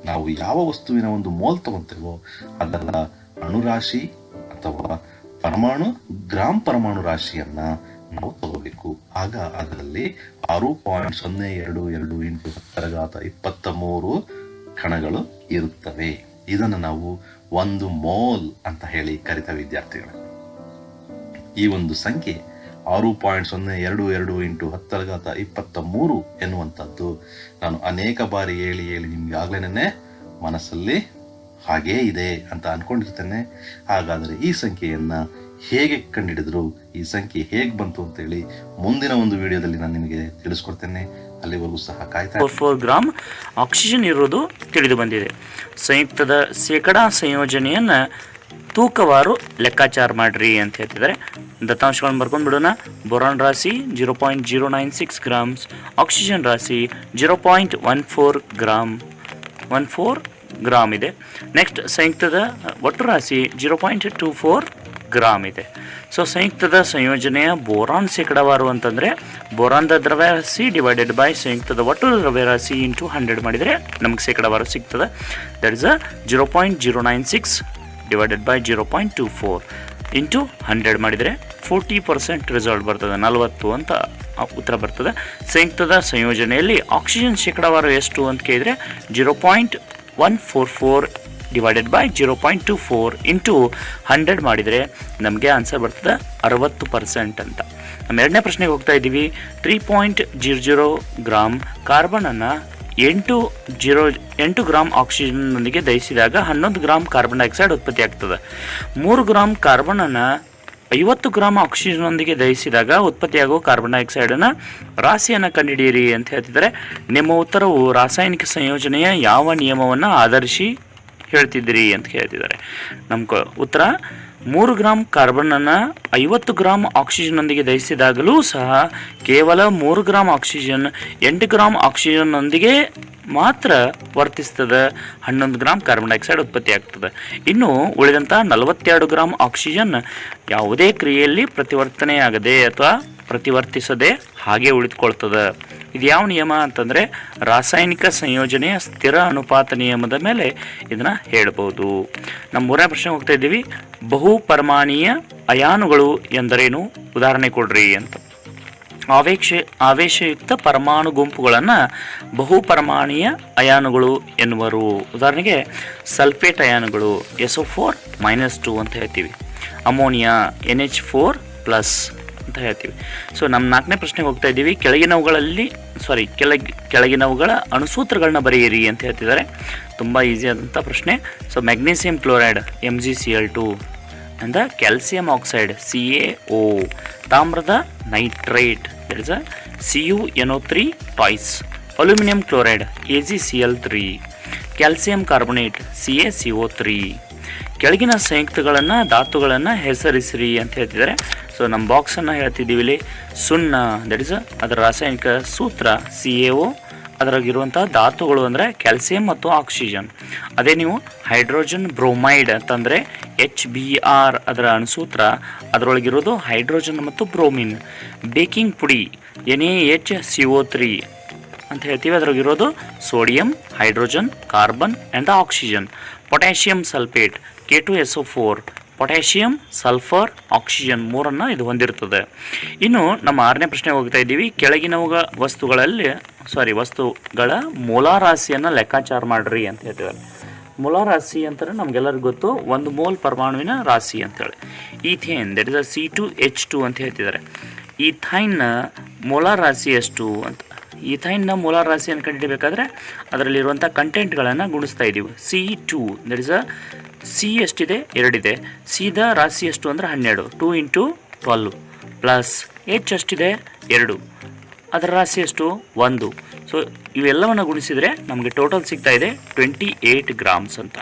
ನಾವು ಯಾವ ವಸ್ತುವಿನ 1 ಮೋಲ್ ತಗೊಂತೇವೋ ಅದರ ಅಣುರಾಶಿ ಅಥವಾ ಗ್ರಾಂ ಪರಮಾಣು ರಾಶಿಯನ್ನ ನಾವು ತಗೋಬೇಕು. ಆಗ ಅದರಲ್ಲಿ 6.022 ಇಂಟು 1023 ಕಣಗಳು ಇರುತ್ತವೆ. ಇದನ್ನು ನಾವು 1 ಮೋಲ್ ಅಂತ ಹೇಳಿ ಕರಿತೇವೆ ವಿದ್ಯಾರ್ಥಿಗಳು. ಈ ಒಂದು ಸಂಖ್ಯೆ 6.022 ಇಂಟು 1023 ಎನ್ನುವಂಥದ್ದು ನಾನು ಅನೇಕ ಬಾರಿ ಹೇಳಿ ನಿಮ್ಗೆ ಆಗ್ಲೇನೆ ಮನಸ್ಸಲ್ಲಿ ಹಾಗೇ ಇದೆ ಅಂತ ಅನ್ಕೊಂಡಿರ್ತೇನೆ. ಹಾಗಾದರೆ ಈ ಸಂಖ್ಯೆಯನ್ನ ಹೇಗೆ ಕಂಡುಹಿಡಿದ್ರು, ಈ ಸಂಖ್ಯೆ ಹೇಗೆ ಬಂತು ಅಂತ ಹೇಳಿ ಮುಂದಿನ ಒಂದು ವಿಡಿಯೋದಲ್ಲಿ ನಾನು ನಿಮಗೆ ತಿಳಿಸ್ಕೊಡ್ತೇನೆ. ಅಲ್ಲಿವರೆಗೂ ಸಹ ಕಾಯ್ತಾ 4 ಗ್ರಾಂ ಆಕ್ಸಿಜನ್ ಇರುವುದು ತಿಳಿದು ಬಂದಿದೆ. ಸಂಯುಕ್ತದ ಶೇಕಡಾ ಸಂಯೋಜನೆಯನ್ನು ತೂಕವಾರು ಲೆಕ್ಕಾಚಾರ ಮಾಡ್ರಿ ಅಂತ ಹೇಳ್ತಿದ್ದಾರೆ. ದತ್ತಾಂಶಗಳನ್ನು ಬರ್ಕೊಂಡು ಬಿಡೋಣ. ಬೋರಾನ್ ರಾಶಿ 0.096 ಗ್ರಾಮ್ಸ್, ಆಕ್ಸಿಜನ್ ರಾಶಿ 0.14 ಗ್ರಾಮ್ ಇದೆ. ನೆಕ್ಸ್ಟ್ ಸಂಯುಕ್ತದ ಒಟ್ಟು ರಾಶಿ 0.24 ಗ್ರಾಮ್ ಇದೆ. ಸೊ ಸಂಯುಕ್ತದ ಸಂಯೋಜನೆಯ ಬೋರಾನ್ ಶೇಕಡಾವಾರು ಅಂತಂದರೆ ಬೋರಾನ್ದ ದ್ರವ್ಯರಾಶಿ ಡಿವೈಡೆಡ್ ಬೈ ಸಂಯುಕ್ತದ ಒಟ್ಟು ದ್ರವ್ಯರಾಶಿ ಇಂಟು 100 ಮಾಡಿದರೆ ನಮಗೆ ಶೇಕಡಾವಾರು ಸಿಗ್ತದೆ. That is 0.096 divided by 0.24 into 100 ಮಾಡಿದರೆ 40% ರಿಸಲ್ಟ್ ಬರ್ತದೆ, 40 ಅಂತ ಉತ್ತರ ಬರ್ತದೆ. ಸಂಯುಕ್ತದ ಸಂಯೋಜನೆಯಲ್ಲಿ ಆಕ್ಸಿಜನ್ ಶೇಕಡಾವಾರು ಎಷ್ಟು ಅಂತ ಕೇಳಿದರೆ 0.144 ಡಿವೈಡೆಡ್ ಬೈ 0.24 ಇಂಟು 100 ಮಾಡಿದರೆ ನಮಗೆ ಆನ್ಸರ್ ಬರ್ತದೆ 60% ಅಂತ. ನಮ್ಮ ಎರಡನೇ ಪ್ರಶ್ನೆಗೆ ಹೋಗ್ತಾ ಇದ್ದೀವಿ. 3.00 ಗ್ರಾಮ್ ಕಾರ್ಬನನ್ನು 8 ಗ್ರಾಮ್ ಆಕ್ಸಿಜನ್ನೊಂದಿಗೆ ದಹಿಸಿದಾಗ 11 ಗ್ರಾಮ್ ಕಾರ್ಬನ್ ಡೈಆಕ್ಸೈಡ್ ಉತ್ಪತ್ತಿ ಆಗ್ತದೆ. 3 ಗ್ರಾಮ್ ಕಾರ್ಬನನ್ನು 50 ಗ್ರಾಮ್ ಆಕ್ಸಿಜನ್ನೊಂದಿಗೆ ದಹಿಸಿದಾಗ ಉತ್ಪತ್ತಿಯಾಗುವ ಕಾರ್ಬನ್ ಡೈಆಕ್ಸೈಡನ್ನು ರಾಶಿಯನ್ನು ಕಂಡುಹಿಡಿಯಿರಿ ಅಂತ ಹೇಳ್ತಿದ್ದಾರೆ. ನಿಮ್ಮ ಉತ್ತರವು ರಾಸಾಯನಿಕ ಸಂಯೋಜನೆಯ ಯಾವ ನಿಯಮವನ್ನು ಆಧರಿಸಿ ಹೇಳ್ತಿದ್ದೀರಿ ಅಂತ ಹೇಳ್ತಿದ್ದಾರೆ. ನಮ್ಮ ಉತ್ತರ 3 ಗ್ರಾಮ್ ಕಾರ್ಬನನ್ನು 50 ಗ್ರಾಮ್ ಆಕ್ಸಿಜನ್ನೊಂದಿಗೆ ದಹಿಸಿದಾಗಲೂ ಸಹ ಕೇವಲ 3 ಗ್ರಾಮ್ ಆಕ್ಸಿಜನ್ 8 ಗ್ರಾಮ್ ಆಕ್ಸಿಜನ್ನೊಂದಿಗೆ ಮಾತ್ರ ವರ್ತಿಸ್ತದೆ, 11 ಗ್ರಾಮ್ ಕಾರ್ಬನ್ ಡೈಆಕ್ಸೈಡ್ ಉತ್ಪತ್ತಿ ಆಗ್ತದೆ. ಇನ್ನು ಉಳಿದಂಥ 42 ಗ್ರಾಮ್ ಆಕ್ಸಿಜನ್ ಯಾವುದೇ ಕ್ರಿಯೆಯಲ್ಲಿ ಪ್ರತಿವರ್ತನೆಯಾಗದೆ ಅಥವಾ ಪ್ರತಿವರ್ತಿಸದೆ ಹಾಗೆ ಉಳಿದುಕೊಳ್ತದೆ. ಇದು ಯಾವ ನಿಯಮ ಅಂತಂದರೆ ರಾಸಾಯನಿಕ ಸಂಯೋಜನೆಯ ಸ್ಥಿರ ಅನುಪಾತ ನಿಯಮದ ಮೇಲೆ ಇದನ್ನು ಹೇಳ್ಬೋದು. ನಮ್ಮ ಮೂರನೇ ಪ್ರಶ್ನೆ ಹೋಗ್ತಾ ಇದ್ದೀವಿ. ಬಹುಪರಮಾಣೀಯ ಅಯಾನುಗಳು ಎಂದರೇನು? ಉದಾಹರಣೆ ಕೊಡ್ರಿ ಅಂತ. ಆವೇಶಯುಕ್ತ ಪರಮಾಣು ಗುಂಪುಗಳನ್ನು ಬಹುಪರಮಾಣೀಯ ಅಯಾನುಗಳು ಎನ್ನುವರು. ಉದಾಹರಣೆಗೆ ಸಲ್ಫೇಟ್ ಅಯಾನುಗಳು SO4-2 ಅಂತ ಹೇಳ್ತೀವಿ. ಅಮೋನಿಯಾ NH4+ ಅಂತ ಹೇಳ್ತೀವಿ. ಸೊ ನಮ್ಮ ನಾಲ್ಕನೇ ಪ್ರಶ್ನೆಗೆ ಹೋಗ್ತಾ ಇದ್ದೀವಿ. ಕೆಳಗಿನವುಗಳ ಅಣುಸೂತ್ರಗಳನ್ನ ಬರೆಯಿರಿ ಅಂತ ಹೇಳ್ತಿದ್ದಾರೆ. ತುಂಬ ಈಸಿ ಆದಂಥ ಪ್ರಶ್ನೆ. ಸೊ ಮೆಗ್ನೀಸಿಯಂ ಕ್ಲೋರೈಡ್ MgCl2 ಅಂದ ಕ್ಯಾಲ್ಸಿಯಂ ಆಕ್ಸೈಡ್ CaO, ತಾಮ್ರದ nitrate that is CuNO3 toys, aluminium chloride AgCl3, calcium carbonate CaCO3. ಕೆಳಗಿನ ಸಂಯುಕ್ತಗಳನ್ನು ಧಾತುಗಳನ್ನು ಹೆಸರಿಸಿರಿ ಅಂತ ಹೇಳ್ತಿದ್ದಾರೆ. ಸೊ ನಮ್ಮ ಬಾಕ್ಸನ್ನು ಹೇಳ್ತಿದ್ದೀವಿ ಇಲ್ಲಿ. ಸುಣ್ಣ ದಟ್ ಇಸ್ ಅದರ ರಾಸಾಯನಿಕ ಸೂತ್ರ CaO, ಅದರಾಗಿರುವಂಥ ಧಾತುಗಳು ಅಂದರೆ ಕ್ಯಾಲ್ಸಿಯಂ ಮತ್ತು ಆಕ್ಸಿಜನ್. ಅದೇ ನೀವು ಹೈಡ್ರೋಜನ್ ಬ್ರೋಮೈಡ್ ಅಂತಂದರೆ HBr ಅದರ ಅಣುಸೂತ್ರ, ಅದರೊಳಗಿರೋದು ಹೈಡ್ರೋಜನ್ ಮತ್ತು ಬ್ರೋಮಿನ್. ಬೇಕಿಂಗ್ ಪುಡಿ NaHCO3 ಅಂತ ಹೇಳ್ತೀವಿ, ಅದರೊಳಗಿರೋದು sodium, hydrogen, carbon and oxygen. Potassium sulphate K2SO4, potassium, sulphur, oxygen ಮೂರನ್ನು ಇದು ಹೊಂದಿರುತ್ತದೆ. ಇನ್ನು ನಮ್ಮ 6ನೇ ಪ್ರಶ್ನೆ ಹೋಗ್ತಾ ಇದ್ದೀವಿ. ಕೆಳಗಿನ ವಸ್ತುಗಳ ಮೊಲಾರಾಶಿಯನ್ನು ಲೆಕ್ಕಾಚಾರ ಮಾಡ್ರಿ ಅಂತ ಹೇಳ್ತಿದ್ದಾರೆ. ಮೊಲಾರಾಶಿ ಅಂತಾರೆ ನಮಗೆಲ್ಲರಿಗೂ ಗೊತ್ತು, ಒಂದು ಮೋಲ್ ಪರಮಾಣುವಿನ ರಾಶಿ ಅಂತೇಳಿ. ಈಥೇನ್ ದಟ್ ಇಸ್ C2H2 ಅಂತ ಹೇಳ್ತಿದ್ದಾರೆ. ಈಥೈನ್ನ ಮೊಲಾರ್ ರಾಶಿ ಎಷ್ಟು ಅಂತ. ಈಥೈನ್ನ ಮೊಲಾರ್ ರಾಶಿಯನ್ನು ಕಂಡುಹಿಡಿಯಬೇಕಾದ್ರೆ ಅದರಲ್ಲಿರುವಂಥ ಕಂಟೆಂಟ್ಗಳನ್ನು ಗುಣಿಸ್ತಾ ಇದ್ದೀವಿ. C2 ದಟ್ ಇಸ್ ಸಿ ಎಷ್ಟಿದೆ? 2 ಇದೆ. ಸಿದ ರಾಶಿ ಎಷ್ಟು ಅಂದರೆ 12, 2 × 12 ಪ್ಲಸ್ H ಎಷ್ಟಿದೆ? 2, ಅದರ ರಾಶಿ ಎಷ್ಟು? 1. ಸೊ ಇವೆಲ್ಲವನ್ನು ಗುಣಿಸಿದರೆ ನಮಗೆ ಟೋಟಲ್ ಸಿಗ್ತಾ ಇದೆ 28 ಗ್ರಾಮ್ಸ್ ಅಂತ.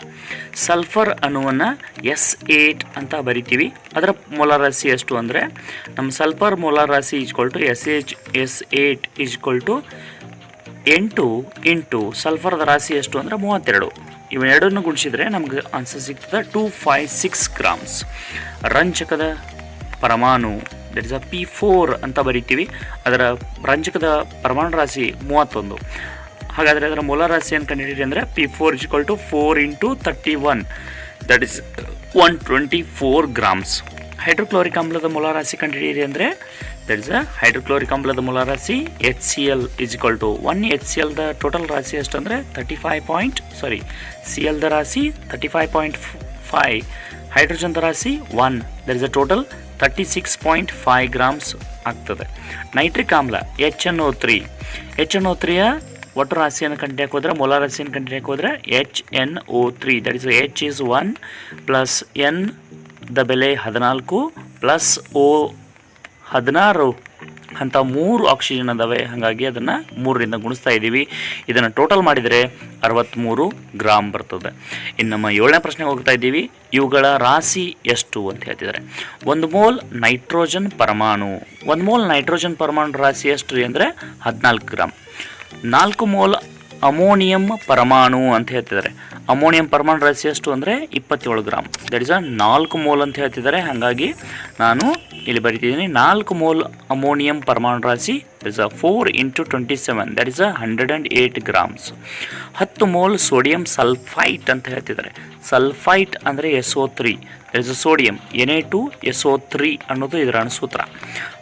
ಸಲ್ಫರ್ ಅಣುವನ್ನು S8 ಅಂತ ಬರಿತೀವಿ. ಅದರ ಮೊಲಾರ್ ರಾಶಿ ಎಷ್ಟು ಅಂದರೆ ನಮ್ಮ ಸಲ್ಫರ್ ಮೊಲಾರ್ ರಾಶಿ S8 8 ಇಂಟು ಸಲ್ಫರ್ದ ರಾಶಿ ಎಷ್ಟು ಅಂದರೆ 32. ಇವೆರಡನ್ನು ಗುಣಿಸಿದರೆ ನಮಗೆ ಆನ್ಸರ್ ಸಿಗ್ತದೆ 256 ಗ್ರಾಮ್ಸ್. ರಂಜಕದ ಪರಮಾಣು ದಟ್ ಇಸ್ P4 ಅಂತ ಬರಿತೀವಿ. ಅದರ ರಂಜಕದ ಪರಮಾಣು ರಾಶಿ 31. ಹಾಗಾದರೆ ಅದರ ಮೊಲಾರ್ ರಾಶಿಯನ್ನು ಕಂಡುಹಿಡಿಯಿರಿ ಅಂದರೆ P4 4 × 31 that is 124 grams. Hydrochloric ಆಮ್ಲದ ಮೊಲಾರ್ ರಾಶಿ ಕಂಡುಹಿಡಿಯಿರಿ ಅಂದರೆ ದಟ್ ಇಸ್ ಹೈಡ್ರೋಕ್ಲೋರಿಕ್ ಆಮ್ಲದ ಮೊಲಾರ್ ರಾಶಿ HCl 1 HCl ದ ಟೋಟಲ್ ರಾಶಿ ಎಷ್ಟು ಅಂದರೆ Cl ದ ರಾಶಿ 35.5, ಹೈಡ್ರೋಜನ್ದ ರಾಶಿ 1 that is a total 36.5 grams ಆಗ್ತದೆ. ನೈಟ್ರಿಕ್ ಆಮ್ಲ HNO3ಯ ಒಟ್ಟು ರಾಶಿಯನ್ನು ಕಂಡುಹಿಡಿಯಕ್ಕೆ ಹೋದರೆ ಮೊಲಾರ್ ರಾಶಿಯನ್ನು ಕಂಡುಹಿಡಿಯಕ್ಕೆ ಹೋದರೆ HNO3 that is H is 1 plus N the ಬೆಲೆ 14 ಪ್ಲಸ್ O 16 ಅಂತ 3 ಆಕ್ಸಿಜನ್ ಅದಾವೆ. ಹಾಗಾಗಿ ಅದನ್ನು 3ರಿಂದ ಗುಣಿಸ್ತಾ ಇದ್ದೀವಿ. ಇದನ್ನು ಟೋಟಲ್ ಮಾಡಿದರೆ 63 ಗ್ರಾಮ್ ಬರ್ತದೆ. ಇನ್ನು ನಮ್ಮ 7ನೇ ಪ್ರಶ್ನೆಗೆ ಹೋಗ್ತಾ ಇದ್ದೀವಿ. ಇವುಗಳ ರಾಶಿ ಎಷ್ಟು ಅಂತ ಹೇಳ್ತಿದ್ದಾರೆ. 1 ಮೋಲ್ ನೈಟ್ರೋಜನ್ ಪರಮಾಣು ರಾಶಿ ಎಷ್ಟು ಅಂದರೆ 14 ಗ್ರಾಮ್. 4 ಮೋಲ್ ಅಮೋನಿಯಂ ಪರಮಾಣು ಅಂತ ಹೇಳ್ತಿದ್ದಾರೆ. ಅಮೋನಿಯಂ ಪರಮಾಣು ರಾಶಿ ಎಷ್ಟು ಅಂದರೆ 27 ಗ್ರಾಮ್. ದಟ್ ಇಸ್ 4 ಮೋಲ್ ಅಂತ ಹೇಳ್ತಿದ್ದಾರೆ. ಹಾಗಾಗಿ ನಾನು ಇಲ್ಲಿ ಬರಿತಿದ್ದೀನಿ 4 ಮೋಲ್ ಅಮೋನಿಯಂ ಪರಮಾಣು ರಾಶಿ that is 4 × 27 that is 108 grams. 10 mole sodium sulphite ಅಂತ ಹೇಳ್ತಿದ್ದಾರೆ. ಸಲ್ಫೈಟ್ ಅಂದರೆ SO3 that is sodium Na2SO3 ಅನ್ನೋದು ಇದರ ಅಣುಸೂತ್ರ.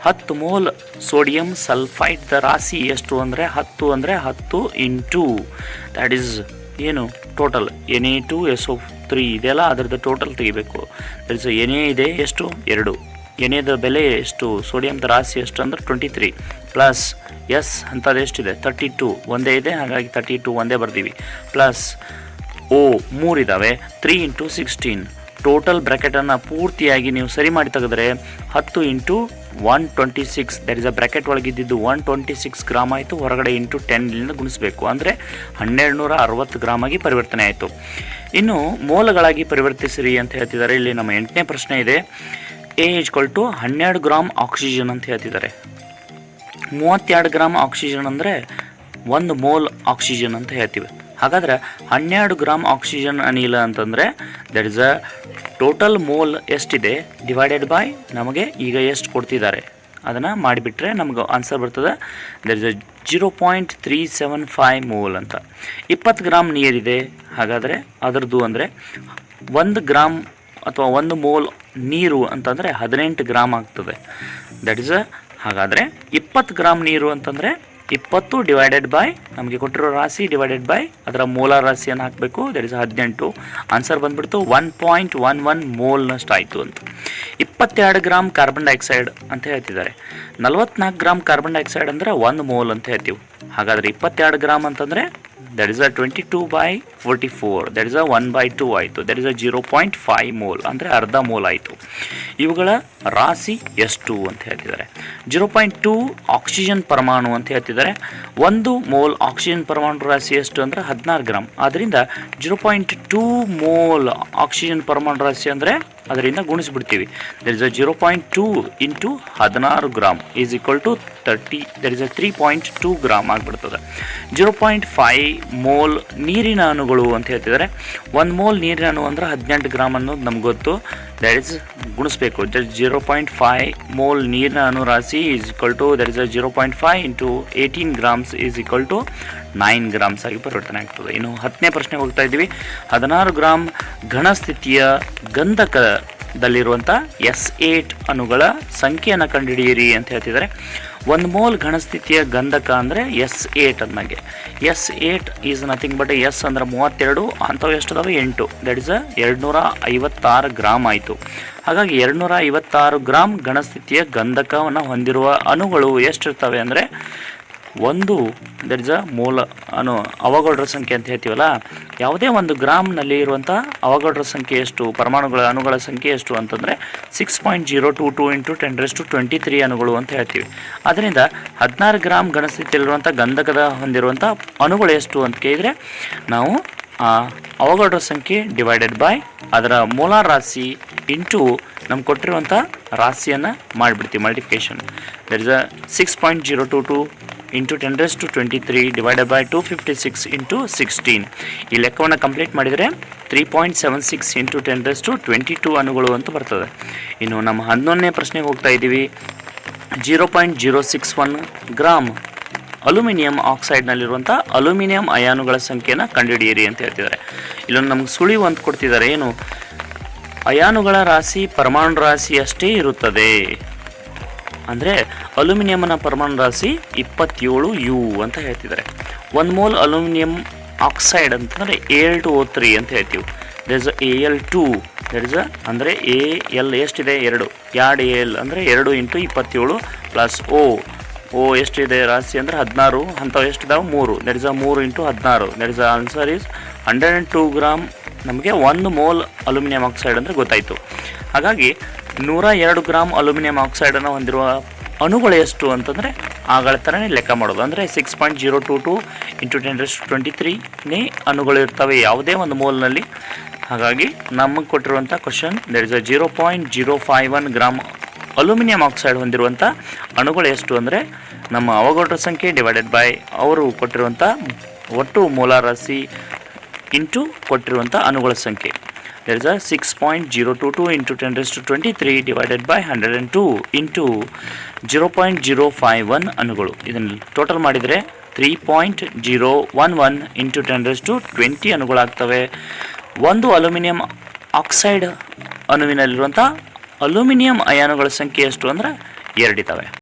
10 ಮೋಲ್ ಸೋಡಿಯಂ ಸಲ್ಫೈಟ್ ದ ರಾಶಿ ಎಷ್ಟು ಅಂದರೆ 10 ಇಂಟು ದ್ಯಾಟ್ ಈಸ್ ಏನು ಟೋಟಲ್ Na2SO3 ಇದೆಲ್ಲ ಅದರದ್ದು ಟೋಟಲ್ ತೆಗಿಬೇಕು. ದಟ್ ಇಸ್ Na ಇದೆ ಎಷ್ಟು 2, ಎನೆದ ಬೆಲೆ ಎಷ್ಟು, ಸೋಡಿಯಂದ ರಾಶಿ ಎಷ್ಟು ಅಂದರೆ 23 ಪ್ಲಸ್ ಎಸ್ ಅಂಥದ್ದು ಎಷ್ಟಿದೆ 32 ಒಂದೇ ಇದೆ. ಹಾಗಾಗಿ 32 ಒಂದೇ ಬರ್ತೀವಿ. ಪ್ಲಸ್ O 3 ಇದ್ದಾವೆ. 3 × 16 ಟೋಟಲ್ ಬ್ರ್ಯಾಕೆಟನ್ನು ಪೂರ್ತಿಯಾಗಿ ನೀವು ಸರಿ ಮಾಡಿ ತೆಗೆದ್ರೆ 10 × 126 ದಟ್ ಇಸ್ ಅ ಬ್ರ್ಯಾಕೆಟ್ ಒಳಗಿದ್ದು 126 ಗ್ರಾಮ್ ಆಯಿತು. ಹೊರಗಡೆ ಇಂಟು 10 ಗುಣಿಸಬೇಕು ಅಂದರೆ 1260 ಗ್ರಾಮ್ ಆಗಿ ಪರಿವರ್ತನೆ ಆಯಿತು. ಇನ್ನು ಮೋಲಗಳಾಗಿ ಪರಿವರ್ತಿಸಿರಿ ಅಂತ ಹೇಳ್ತಿದ್ದಾರೆ. ಇಲ್ಲಿ ನಮ್ಮ 8ನೇ ಪ್ರಶ್ನೆ ಇದೆ. A = 12 ಗ್ರಾಮ್ ಆಕ್ಸಿಜನ್ ಅಂತ ಹೇಳ್ತಿದ್ದಾರೆ. 32 ಗ್ರಾಮ್ ಆಕ್ಸಿಜನ್ ಅಂದರೆ 1 ಮೋಲ್ ಆಕ್ಸಿಜನ್ ಅಂತ ಹೇಳ್ತೀವಿ. ಹಾಗಾದರೆ 12 ಗ್ರಾಮ್ ಆಕ್ಸಿಜನ್ ಅನಿಲ ಅಂತಂದರೆ that is a total mole ಎಷ್ಟಿದೆ ಡಿವೈಡೆಡ್ ಬೈ ನಮಗೆ ಈಗ ಎಷ್ಟು ಕೊಡ್ತಿದ್ದಾರೆ ಅದನ್ನು ಮಾಡಿಬಿಟ್ರೆ ನಮಗೆ ಆನ್ಸರ್ ಬರ್ತದೆ. ದಟ್ ಇಸ್ 0.375 ಮೋಲ್ ಅಂತ. 20 ಗ್ರಾಮ್ ನೀರಿದೆ. ಹಾಗಾದರೆ ಅದರದ್ದು ಅಂದರೆ 1 ಗ್ರಾಮ್ ಅಥವಾ 1 ಮೋಲ್ ನೀರು ಅಂತಂದರೆ 18 ಗ್ರಾಮ್ ಆಗ್ತದೆ. ದಟ್ ಇಸ್ ಹಾಗಾದರೆ 20 ಗ್ರಾಮ್ ನೀರು ಅಂತಂದರೆ 20 ಡಿವೈಡೆಡ್ ಬೈ ನಮಗೆ ಕೊಟ್ಟಿರೋ ರಾಶಿ ಡಿವೈಡೆಡ್ ಬೈ ಅದರ ಮೋಲಾರ್ ರಾಶಿಯನ್ನು ಹಾಕಬೇಕು. That is 18. ಆನ್ಸರ್ ಬಂದುಬಿಡ್ತು 1.11 ಮೋಲ್ನಷ್ಟು ಆಯಿತು ಅಂತ. 22 ಗ್ರಾಮ್ ಕಾರ್ಬನ್ ಡೈಆಕ್ಸೈಡ್ ಅಂತ ಹೇಳ್ತಿದ್ದಾರೆ. 44 ಗ್ರಾಮ್ ಕಾರ್ಬನ್ ಡೈಆಕ್ಸೈಡ್ ಅಂದರೆ 1 ಮೋಲ್ ಅಂತ ಹೇಳ್ತೀವಿ. ಹಾಗಾದರೆ 22 ಗ್ರಾಮ್ ಅಂತಂದರೆ ದಟ್ ಇಸ್ 22/44 ದಟ್ ಇಸ್ 1/2 ಆಯಿತು. ದಟ್ ಇಸ್ 0.5 ಮೋಲ್ ಅಂದರೆ ಅರ್ಧ ಮೋಲ್ ಆಯಿತು. ಇವುಗಳ ರಾಶಿ ಎಷ್ಟು ಅಂತ ಹೇಳ್ತಿದ್ದಾರೆ. 0.2 ಆಕ್ಸಿಜನ್ ಪರಮಾಣು ಅಂತ ಹೇಳ್ತಿದ್ದಾರೆ. 1 ಮೋಲ್ ಆಕ್ಸಿಜನ್ ಪರಮಾಣು ರಾಶಿ ಎಷ್ಟು ಅಂದರೆ 16 ಗ್ರಾಮ್. ಆದ್ದರಿಂದ 0.2 ಮೋಲ್ ಆಕ್ಸಿಜನ್ ಪರಮಾಣು ರಾಶಿ ಅಂದರೆ ಅದರಿಂದ ಗುಣಿಸ್ಬಿಡ್ತೀವಿ. That is 0.2 × 16 gram is equal to 30 that is 3.2 gram ಆಗಿಬಿಡ್ತದೆ. 0.5 ಮೋಲ್ ನೀರಿನ ಅಣುಗಳು ಅಂತ ಹೇಳ್ತಿದ್ದಾರೆ. 1 ಮೋಲ್ ನೀರಿನ ಅಣು ಅಂದರೆ 18 ಗ್ರಾಮ್ ಅನ್ನೋದು ನಮ್ಗೆ ಗೊತ್ತು. ದಟ್ ಇಸ್ ಗುಣಿಸ್ಬೇಕು. ದಟ್ 0.5 ಮೋಲ್ ನೀರಿನ ಅಣು ರಾಶಿ is equal to that is 0.5 × 18 grams is equal to 9 grams ಆಗಿ ಪರಿವರ್ತನೆ ಆಗ್ತದೆ. ಇನ್ನು 10ನೇ ಪ್ರಶ್ನೆಗೆ ಹೋಗ್ತಾ ಇದ್ದೀವಿ. 16 ಗ್ರಾಮ್ ಘನ ಸ್ಥಿತಿಯ ಗಂಧಕ ದಲ್ಲಿರುವಂಥ S8 ಅಣುಗಳ ಸಂಖ್ಯೆಯನ್ನು ಕಂಡುಹಿಡಿಯಿರಿ ಅಂತ ಹೇಳ್ತಿದ್ದಾರೆ. 1 ಮೋಲ್ ಘನಸ್ಥಿತಿಯ ಗಂಧಕ ಅಂದರೆ S8 ಅಂದಂಗೆ. S8 is nothing but S ಅಂದ್ರೆ 32, ಅಂಥವು ಎಷ್ಟಿದಾವೆ 8, ದಟ್ ಇಸ್ 256 ಗ್ರಾಮ್ ಆಯಿತು. ಹಾಗಾಗಿ 256 ಗ್ರಾಮ್ ಘನಸ್ಥಿತಿಯ ಗಂಧಕವನ್ನು ಹೊಂದಿರುವ ಅಣುಗಳು ಎಷ್ಟಿರ್ತವೆ ಅಂದರೆ 1, ದಟ್ ಇಸ್ ಮೂಲ ಅವಘೋಡ್ರ ಸಂಖ್ಯೆ ಅಂತ ಹೇಳ್ತೀವಲ್ಲ, ಯಾವುದೇ ಒಂದು ಗ್ರಾಮ್ನಲ್ಲಿ ಇರುವಂಥ ಅವಘೋಡ್ರ ಸಂಖ್ಯೆ ಎಷ್ಟು, ಪರಮಾಣುಗಳ ಅಣುಗಳ ಸಂಖ್ಯೆ ಎಷ್ಟು ಅಂತಂದರೆ 6.022 × 10⁻23 ಅಣುಗಳು ಅಂತ ಹೇಳ್ತೀವಿ. ಅದರಿಂದ 16 ಗ್ರಾಮ್ ಘನಸ್ಥಿತಿಯಲ್ಲಿರುವಂಥ ಗಂಧಕದ ಹೊಂದಿರುವಂಥ ಅಣುಗಳು ಎಷ್ಟು ಅಂತ ಕೇಳಿದರೆ ನಾವು ಅವಘೋಡ್ರ ಸಂಖ್ಯೆ ಡಿವೈಡೆಡ್ ಬೈ ಅದರ ಮೋಲಾರ್ ರಾಶಿ ಇಂಟು ನಮ್ಗೆ ಕೊಟ್ಟಿರುವಂಥ ರಾಶಿಯನ್ನು ಮಾಡಿಬಿಡ್ತೀವಿ multiplication. That is 6.022 × 10⁻23 divided by 256 × 16. ಈ ಲೆಕ್ಕವನ್ನು ಕಂಪ್ಲೀಟ್ ಮಾಡಿದರೆ 3.76 × 10⁻22 ಅಣುಗಳು ಅಂತ ಬರ್ತದೆ. ಇನ್ನು ನಮ್ಮ 11ನೇ ಪ್ರಶ್ನೆಗೆ ಹೋಗ್ತಾ ಇದ್ದೀವಿ. 0.061 ಗ್ರಾಮ್ ಅಲ್ಯೂಮಿನಿಯಂ ಆಕ್ಸೈಡ್ನಲ್ಲಿರುವಂಥ ಅಲ್ಯೂಮಿನಿಯಂ ಅಯಾನುಗಳ ಸಂಖ್ಯೆಯನ್ನು ಕಂಡುಹಿಡಿಯಿರಿ ಅಂತ ಹೇಳ್ತಿದ್ದಾರೆ. ಇಲ್ಲೊಂದು ನಮ್ಗೆ ಸುಳಿವು ಅಂತ ಕೊಡ್ತಿದ್ದಾರೆ. ಏನು, ಅಯಾನುಗಳ ರಾಶಿ ಪರಮಾಣು ರಾಶಿ ಅಷ್ಟೇ ಇರುತ್ತದೆ ಅಂದರೆ ಅಲ್ಯೂಮಿನಿಯಂನ ಪರಮಾಣು ರಾಶಿ 27U ಅಂತ ಹೇಳ್ತಿದ್ದಾರೆ. 1 ಮೋಲ್ ಅಲ್ಯೂಮಿನಿಯಂ ಆಕ್ಸೈಡ್ ಅಂತಂದರೆ Al2O3 ಅಂತ ಹೇಳ್ತೀವಿ. That is Al2, that is ಅಂದರೆ Al ಎಷ್ಟಿದೆ 2 Al ಅಂದರೆ 2 × 27 ಪ್ಲಸ್ O ಎಷ್ಟಿದೆ ರಾಶಿ ಅಂದರೆ 16, ಅಂಥವು ಎಷ್ಟಿದಾವೆ 3, that is 3 × 16, that is answer is 102 gram. ನಮಗೆ 1 ಮೋಲ್ ಅಲ್ಯೂಮಿನಿಯಂ ಆಕ್ಸೈಡ್ ಅಂದರೆ ಗೊತ್ತಾಯಿತು. ಹಾಗಾಗಿ 102 ಗ್ರಾಮ್ ಅಲ್ಯೂಮಿನಿಯಂ ಆಕ್ಸೈಡನ್ನು ಹೊಂದಿರುವ ಅಣುಗಳು ಎಷ್ಟು ಅಂತಂದರೆ ಆಗಳ ಥರನೇ ಲೆಕ್ಕ ಮಾಡೋದು. ಅಂದರೆ 6.022 × 10⁻23 ಅಣುಗಳು ಇರ್ತವೆ ಯಾವುದೇ ಒಂದು ಮೋಲ್ನಲ್ಲಿ. ಹಾಗಾಗಿ ನಮಗೆ ಕೊಟ್ಟಿರುವಂಥ question that is 0.051 gram aluminium oxide ಹೊಂದಿರುವಂಥ ಅಣುಗಳು ಎಷ್ಟು ಅಂದರೆ ನಮ್ಮ ಅವಘೋಡ್ರ ಸಂಖ್ಯೆ ಡಿವೈಡೆಡ್ ಬೈ ಅವರು ಕೊಟ್ಟಿರುವಂಥ ಒಟ್ಟು ಮೋಲಾರ್ ರಾಶಿ ಇಂಟು ಕೊಟ್ಟಿರುವಂಥ ಅಣುಗಳ ಸಂಖ್ಯೆ. There is a 6.022 × 10⁻23 divided by 102 into 0.051 ಅಣುಗಳು. ಇದನ್ನು ಟೋಟಲ್ ಮಾಡಿದರೆ 3.011 × 10⁻20 ಅಣುಗಳಾಗ್ತವೆ. ಒಂದು ಅಲ್ಯೂಮಿನಿಯಂ ಆಕ್ಸೈಡ್ ಅಣುವಿನಲ್ಲಿರುವಂಥ ಅಲ್ಯೂಮಿನಿಯಂ ಅಯಾನುಗಳ ಸಂಖ್ಯೆ ಎಷ್ಟು ಅಂದರೆ 2 ಇದ್ದಾವೆ.